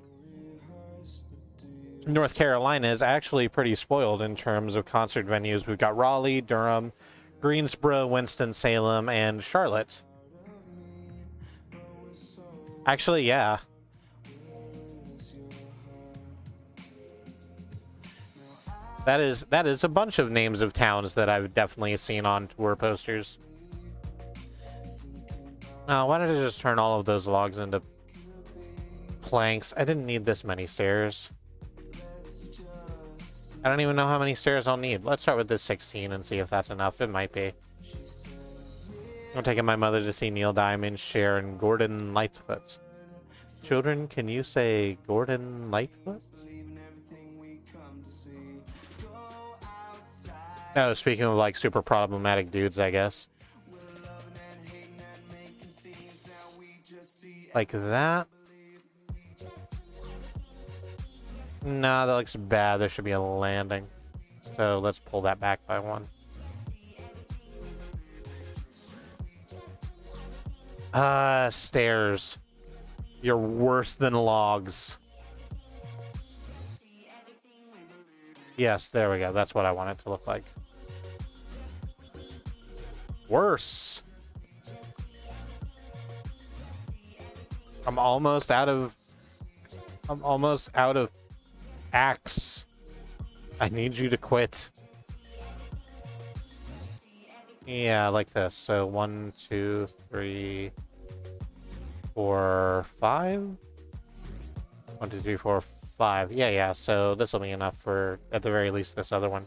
North Carolina is actually pretty spoiled in terms of concert venues. We've got Raleigh, Durham, Greensboro, Winston-Salem, and Charlotte. Actually, yeah. That is a bunch of names of towns that I've definitely seen on tour posters. Why did I just turn all of those logs into planks? I didn't need this many stairs. I don't even know how many stairs I'll need. Let's start with this 16 and see if that's enough. It might be. I'm taking my mother to see Neil Diamond, Cher, and Gordon Lightfoot. Children, can you say Gordon Lightfoot? Oh, speaking of like super problematic dudes, I guess. Like that. Nah, that looks bad. There should be a landing. So let's pull that back by one. Stairs. You're worse than logs. Yes, there we go. That's what I want it to look like. Worse. I'm almost out of axe. I need you to quit. Yeah, like this. So 1, 2, 3, 4, 5. 1, 2, 3, 4, 5. Yeah. So this will be enough for, at the very least, this other one.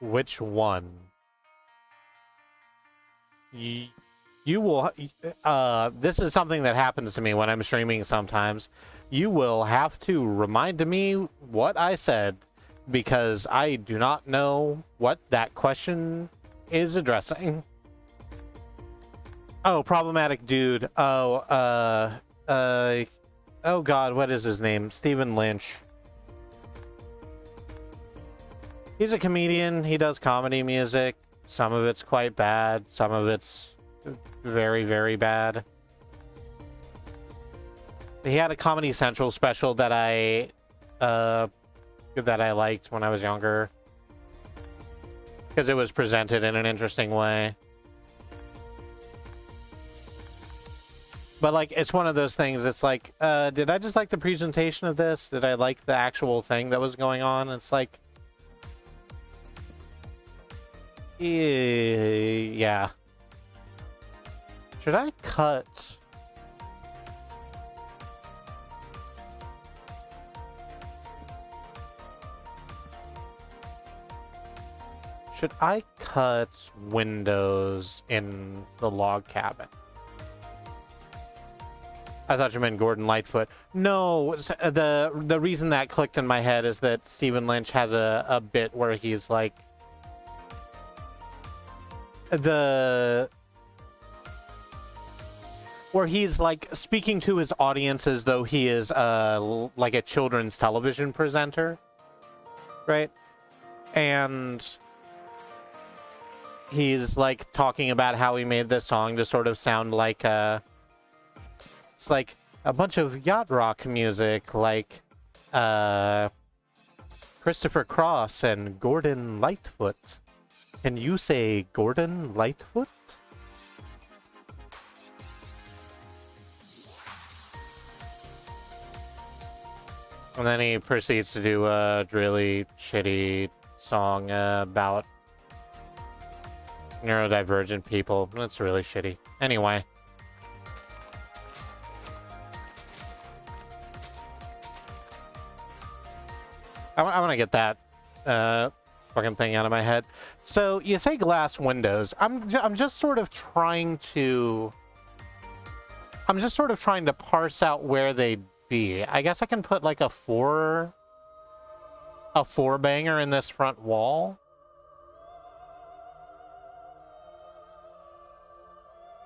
Which one? You will, this is something that happens to me when I'm streaming sometimes. You will have to remind me what I said, because I do not know what that question is addressing. Oh, problematic dude. Oh, oh god, what is his name? Stephen Lynch. He's a comedian. He does comedy music. Some of it's quite bad. Some of it's very, very bad. He had a Comedy Central special that I liked when I was younger, because it was presented in an interesting way. But like, it's one of those things. It's like, did I just like the presentation of this? Did I like the actual thing that was going on? It's like, yeah. Should I cut? Should I cut windows in the log cabin? I thought you meant Gordon Lightfoot. No, the reason that clicked in my head is that Stephen Lynch has a bit where he's like, where he's like speaking to his audience as though he is like a children's television presenter, right? And he's like talking about how he made this song to sort of sound like it's like a bunch of yacht rock music, like Christopher Cross and Gordon Lightfoot. Can you say Gordon Lightfoot? And then he proceeds to do a really shitty song about neurodivergent people. That's really shitty. Anyway. I want to get that fucking thing out of my head. So you say glass windows. I'm just sort of trying to parse out where they'd be. I guess I can put like a four banger in this front wall.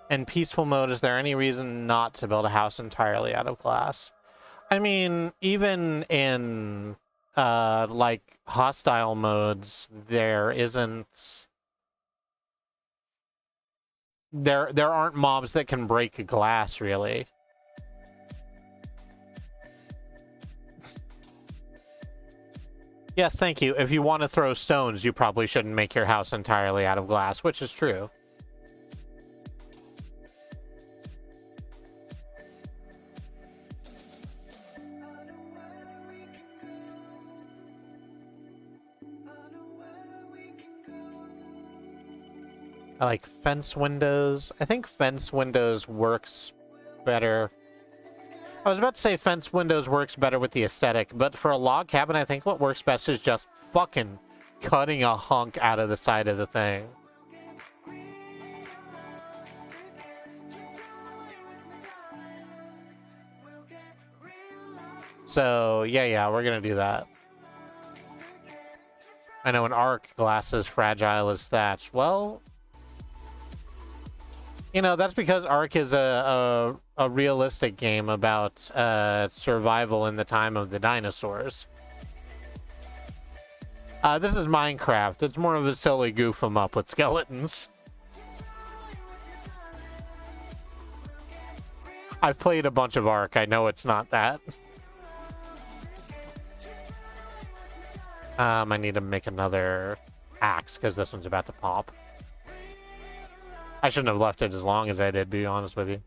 In peaceful mode, is there any reason not to build a house entirely out of glass? I mean, even in like hostile modes, there aren't mobs that can break glass, really. Yes, thank you. If you want to throw stones, you probably shouldn't make your house entirely out of glass, which is true. I like fence windows. I think fence windows works better. I was about to say fence windows works better with the aesthetic, but for a log cabin, I think what works best is just fucking cutting a hunk out of the side of the thing. So, yeah, we're gonna do that. I know an arc glass is fragile as thatch. Well, you know, that's because Ark is a realistic game about survival in the time of the dinosaurs. This is Minecraft. It's more of a silly goof 'em up with skeletons. I've played a bunch of Ark. I know it's not that. I need to make another axe because this one's about to pop. I shouldn't have left it as long as I did, to be honest with you.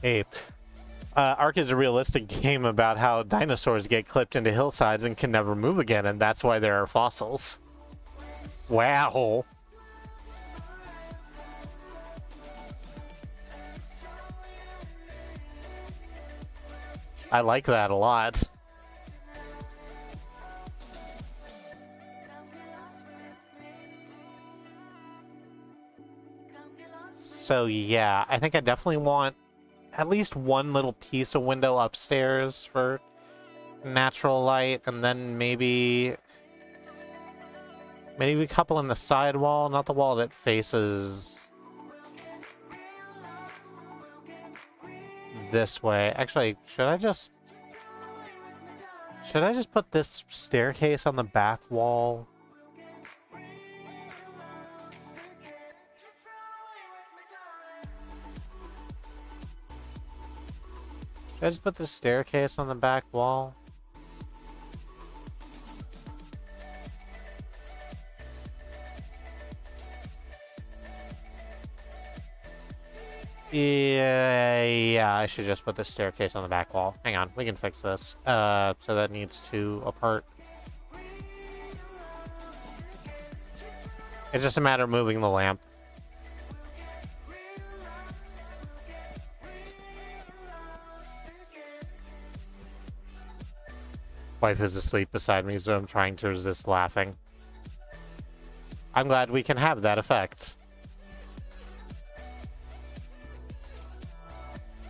Hey, Ark is a realistic game about how dinosaurs get clipped into hillsides and can never move again, and that's why there are fossils. Wow. I like that a lot. So yeah, I think I definitely want at least one little piece of window upstairs for natural light, and then maybe a couple in the side wall, not the wall that faces this way. Actually, should I just put this staircase on the back wall? Should I just put the staircase on the back wall? Yeah, I should just put the staircase on the back wall. Hang on, we can fix this. So that needs two apart. It's just a matter of moving the lamp. Wife is asleep beside me, so I'm trying to resist laughing. I'm glad we can have that effect.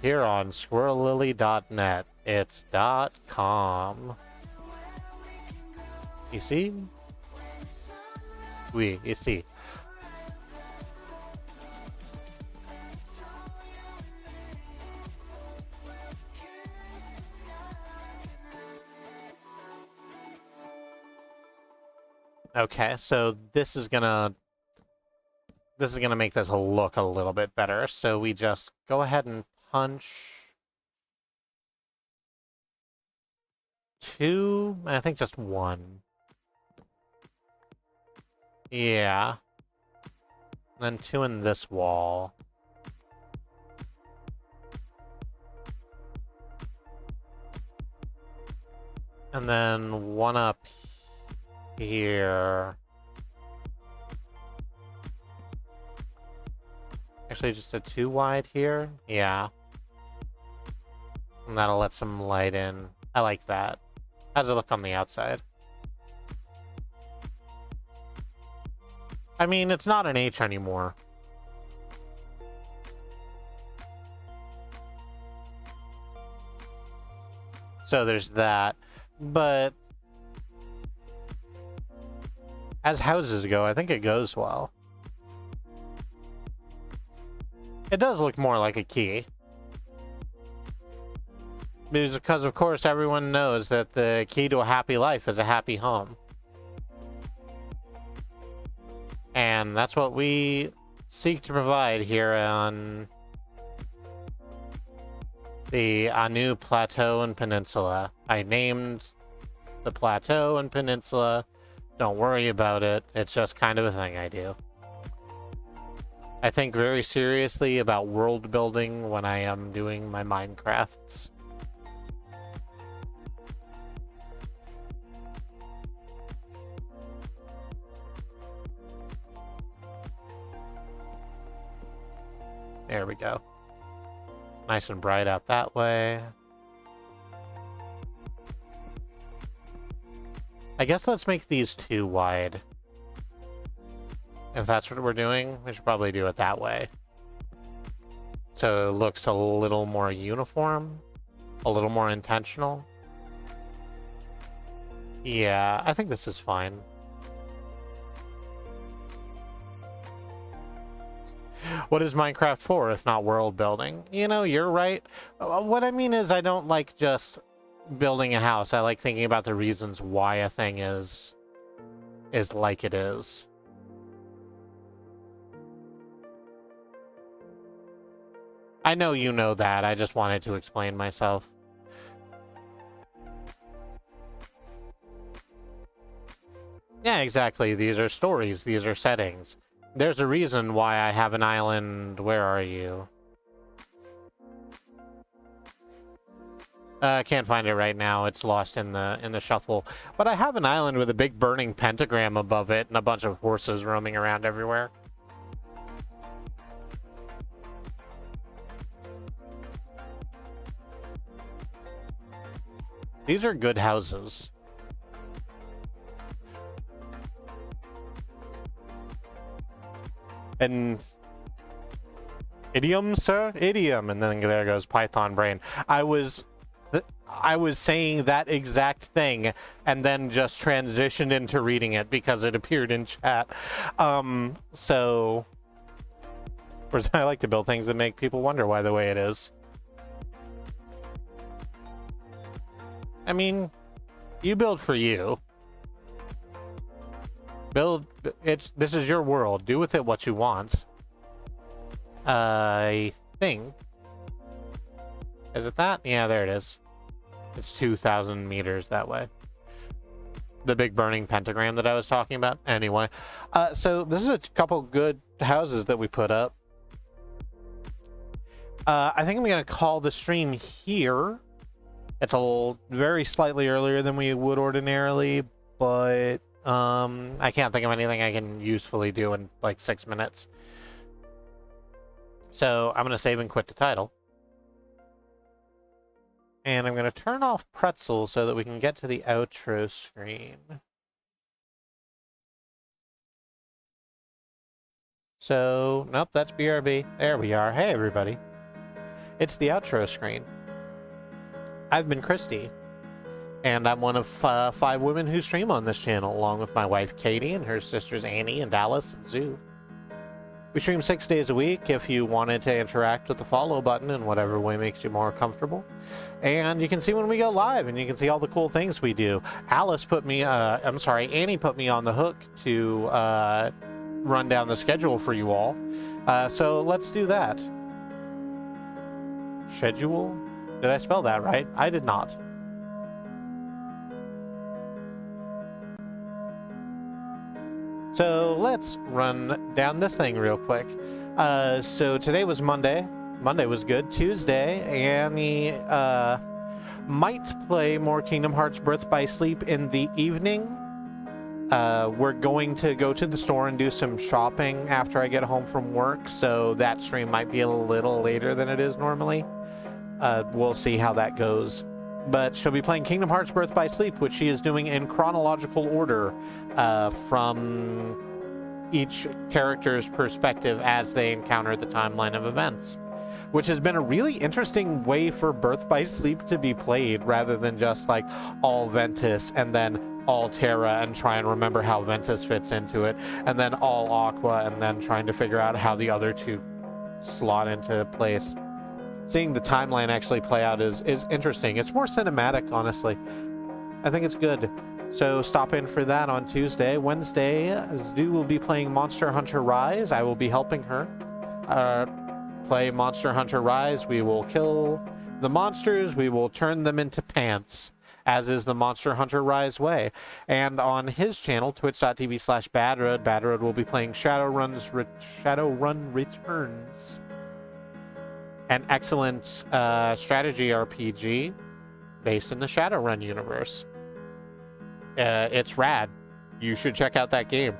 Here on squirrellily.net, it's .com. You see? Oui, you see. Okay, so this is gonna make this look a little bit better. So we just go ahead and punch two, I think just one. Yeah. And then two in this wall. And then one up here. Actually, just a 2 wide here. Yeah. And that'll let some light in. I like that. How's it look on the outside? I mean, it's not an H anymore. So there's that. But as houses go, I think it goes well. It does look more like a key. Because, of course, everyone knows that the key to a happy life is a happy home. And that's what we seek to provide here on the Anu Plateau and Peninsula. I named the plateau and peninsula. Don't worry about it. It's just kind of a thing I do. I think very seriously about world building when I am doing my Minecrafts. There we go. Nice and bright out that way. I guess let's make these 2 wide. If that's what we're doing, we should probably do it that way. So it looks a little more uniform, a little more intentional. Yeah, I think this is fine. What is Minecraft for if not world building? You know, you're right. What I mean is I don't like just building a house. I like thinking about the reasons why a thing is like it is. I know you know that. I just wanted to explain myself. Yeah, exactly. These are stories. These are settings. There's a reason why I have an island. Where are you? I can't find it right now. It's lost in the shuffle. But I have an island with a big burning pentagram above it and a bunch of horses roaming around everywhere. These are good houses. And idiom, sir? Idiom. And then there goes Python brain. I was saying that exact thing and then just transitioned into reading it because it appeared in chat. So I like to build things that make people wonder why the way it is. I mean, you build for you. This is your world. Do with it what you want. I think. Is it that? Yeah, there it is. It's 2,000 meters that way. The big burning pentagram that I was talking about. Anyway, so this is a couple good houses that we put up. I think I'm going to call the stream here. It's very slightly earlier than we would ordinarily, but I can't think of anything I can usefully do in like 6 minutes. So I'm going to save and quit the title. And I'm going to turn off Pretzel so that we can get to the outro screen. So, nope, that's BRB. There we are. Hey, everybody. It's the outro screen. I've been Kristi, and I'm one of 5 women who stream on this channel, along with my wife Katie and her sisters Annie and Dallas and Zoo. We stream 6 days a week if you wanted to interact with the follow button in whatever way makes you more comfortable. And you can see when we go live, and you can see all the cool things we do. Annie put me on the hook to run down the schedule for you all. So let's do that. Schedule? Did I spell that right? I did not. So let's run down this thing real quick. So today was Monday. Monday was good. Tuesday, Annie might play more Kingdom Hearts Birth by Sleep in the evening. We're going to go to the store and do some shopping after I get home from work, so that stream might be a little later than it is normally. We'll see how that goes. But she'll be playing Kingdom Hearts Birth by Sleep, which she is doing in chronological order from each character's perspective as they encounter the timeline of events, which has been a really interesting way for Birth by Sleep to be played, rather than just like all Ventus and then all Terra and try and remember how Ventus fits into it, and then all Aqua and then trying to figure out how the other two slot into place. Seeing the timeline actually play out is interesting. It's more cinematic, honestly. I think it's good. So stop in for that on Tuesday. Wednesday, Zoo will be playing Monster Hunter Rise. I will be helping her play Monster Hunter Rise. We will kill the monsters. We will turn them into pants, as is the Monster Hunter Rise way. And on his channel, twitch.tv/Badroad, Badroad will be playing Shadowrun Returns, an excellent strategy RPG based in the Shadowrun universe. It's rad. You should check out that game.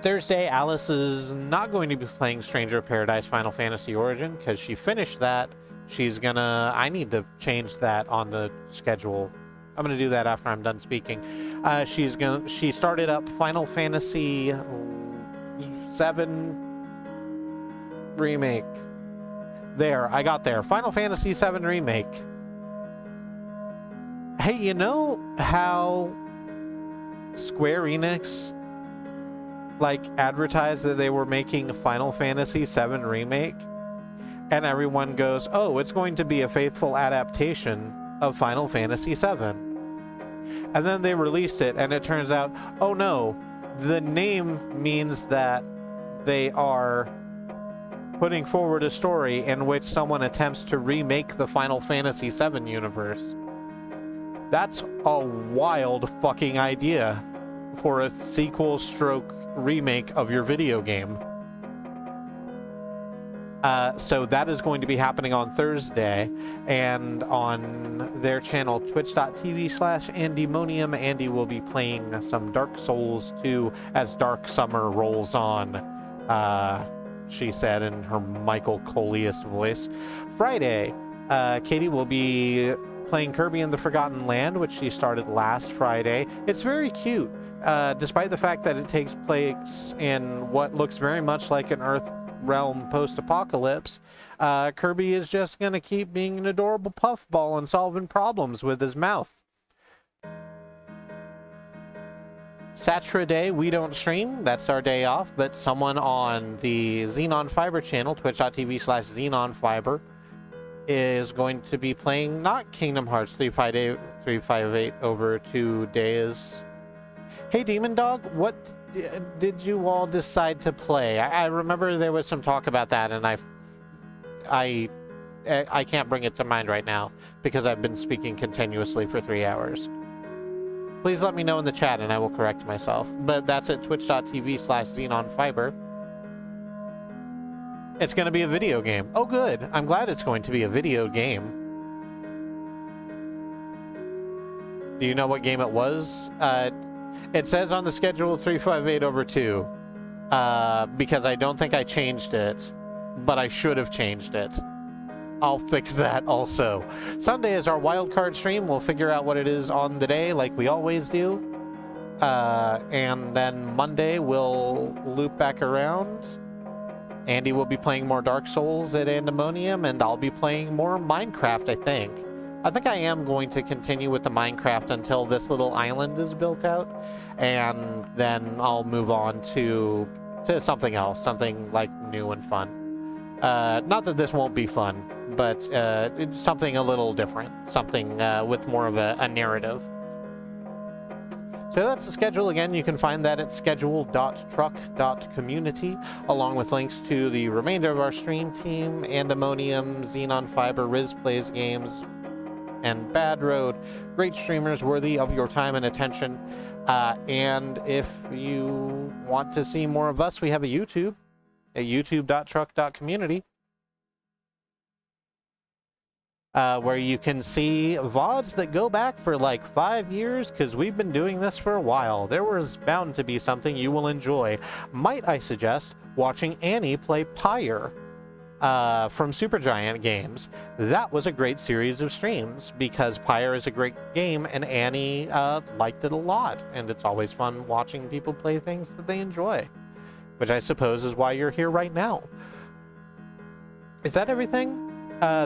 Thursday, Alice is not going to be playing Stranger of Paradise Final Fantasy Origin because she finished that. She's gonna... I need to change that on the schedule. I'm gonna do that after I'm done speaking. She started up Final Fantasy VII Remake. There, I got there. Final Fantasy VII Remake. Hey, you know how Square Enix like advertised that they were making Final Fantasy VII Remake? And everyone goes, oh, it's going to be a faithful adaptation of Final Fantasy VII. And then they released it, and it turns out, oh no, the name means that they are putting forward a story in which someone attempts to remake the Final Fantasy VII universe. That's a wild fucking idea for a sequel stroke remake of your video game. So that is going to be happening on Thursday, and on their channel, twitch.tv/Andymonium, Andy will be playing some Dark Souls 2 as Dark Summer rolls on, she said in her Michael Coleus voice. Friday, Katie will be playing Kirby and the Forgotten Land, which she started last Friday. It's very cute, despite the fact that it takes place in what looks very much like an Earth realm post-apocalypse. Kirby is just gonna keep being an adorable puffball and solving problems with his mouth. Saturday Day, we don't stream. That's our day off, but someone on the Xenon Fiber channel, twitch.tv/XenonFiber, is going to be playing not Kingdom Hearts 358 over 2 days. Hey, Demon Dog, what did you all decide to play? I remember there was some talk about that, and I can't bring it to mind right now because I've been speaking continuously for 3 hours. Please let me know in the chat and I will correct myself. But that's at twitch.tv/XenonFiber. It's going to be a video game. Oh, good. I'm glad it's going to be a video game. Do you know what game it was? It says on the schedule 358 over 2. Because I don't think I changed it. But I should have changed it. I'll fix that also. Sunday is our wildcard stream. We'll figure out what it is on the day like we always do. And then Monday we'll loop back around. Andy will be playing more Dark Souls at Andymonium, and I'll be playing more Minecraft, I think. I think I am going to continue with the Minecraft until this little island is built out, and then I'll move on to something else, something like new and fun. Not that this won't be fun, but it's something a little different, something with more of a narrative. So that's the schedule. Again, you can find that at schedule.truck.community, along with links to the remainder of our stream team, Andymonium, Xenon Fiber, Riz Plays Games, and Bad Road. Great streamers worthy of your time and attention. And if you want to see more of us, we have a YouTube at youtube.truck.community. where you can see VODs that go back for like 5 years, because we've been doing this for a while. There was bound to be something you will enjoy. Might I suggest watching Annie play Pyre from Supergiant Games. That was a great series of streams, because Pyre is a great game, and Annie liked it a lot, and it's always fun watching people play things that they enjoy, which I suppose is why you're here right now. Is that everything?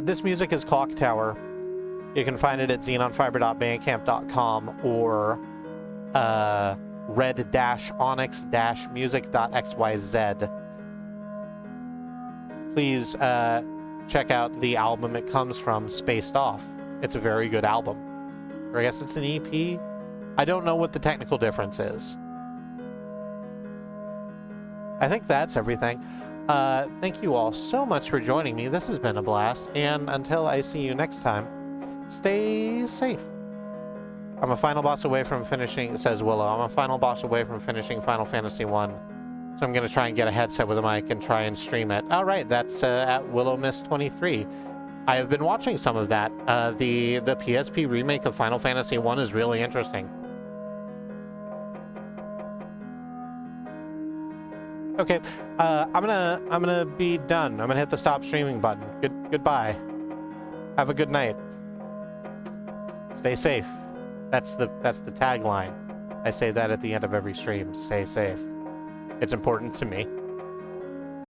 This music is Clock Tower. You can find it at xenonfiber.bandcamp.com or red-onyx-music.xyz. Please check out the album it comes from, Spaced Off. It's a very good album. Or I guess it's an EP? I don't know what the technical difference is. I think that's everything. Thank you all so much for joining me. This has been a blast, and until I see you next time, stay safe. I'm a final boss away from finishing, says Willow. I'm a final boss away from finishing Final Fantasy 1. So I'm going to try and get a headset with a mic and try and stream it. All right, that's at WillowMist23. I have been watching some of that. The PSP remake of Final Fantasy 1 is really interesting. Okay, I'm gonna be done. I'm gonna hit the stop streaming button. Goodbye. Have a good night. Stay safe. That's the tagline. I say that at the end of every stream. Stay safe. It's important to me.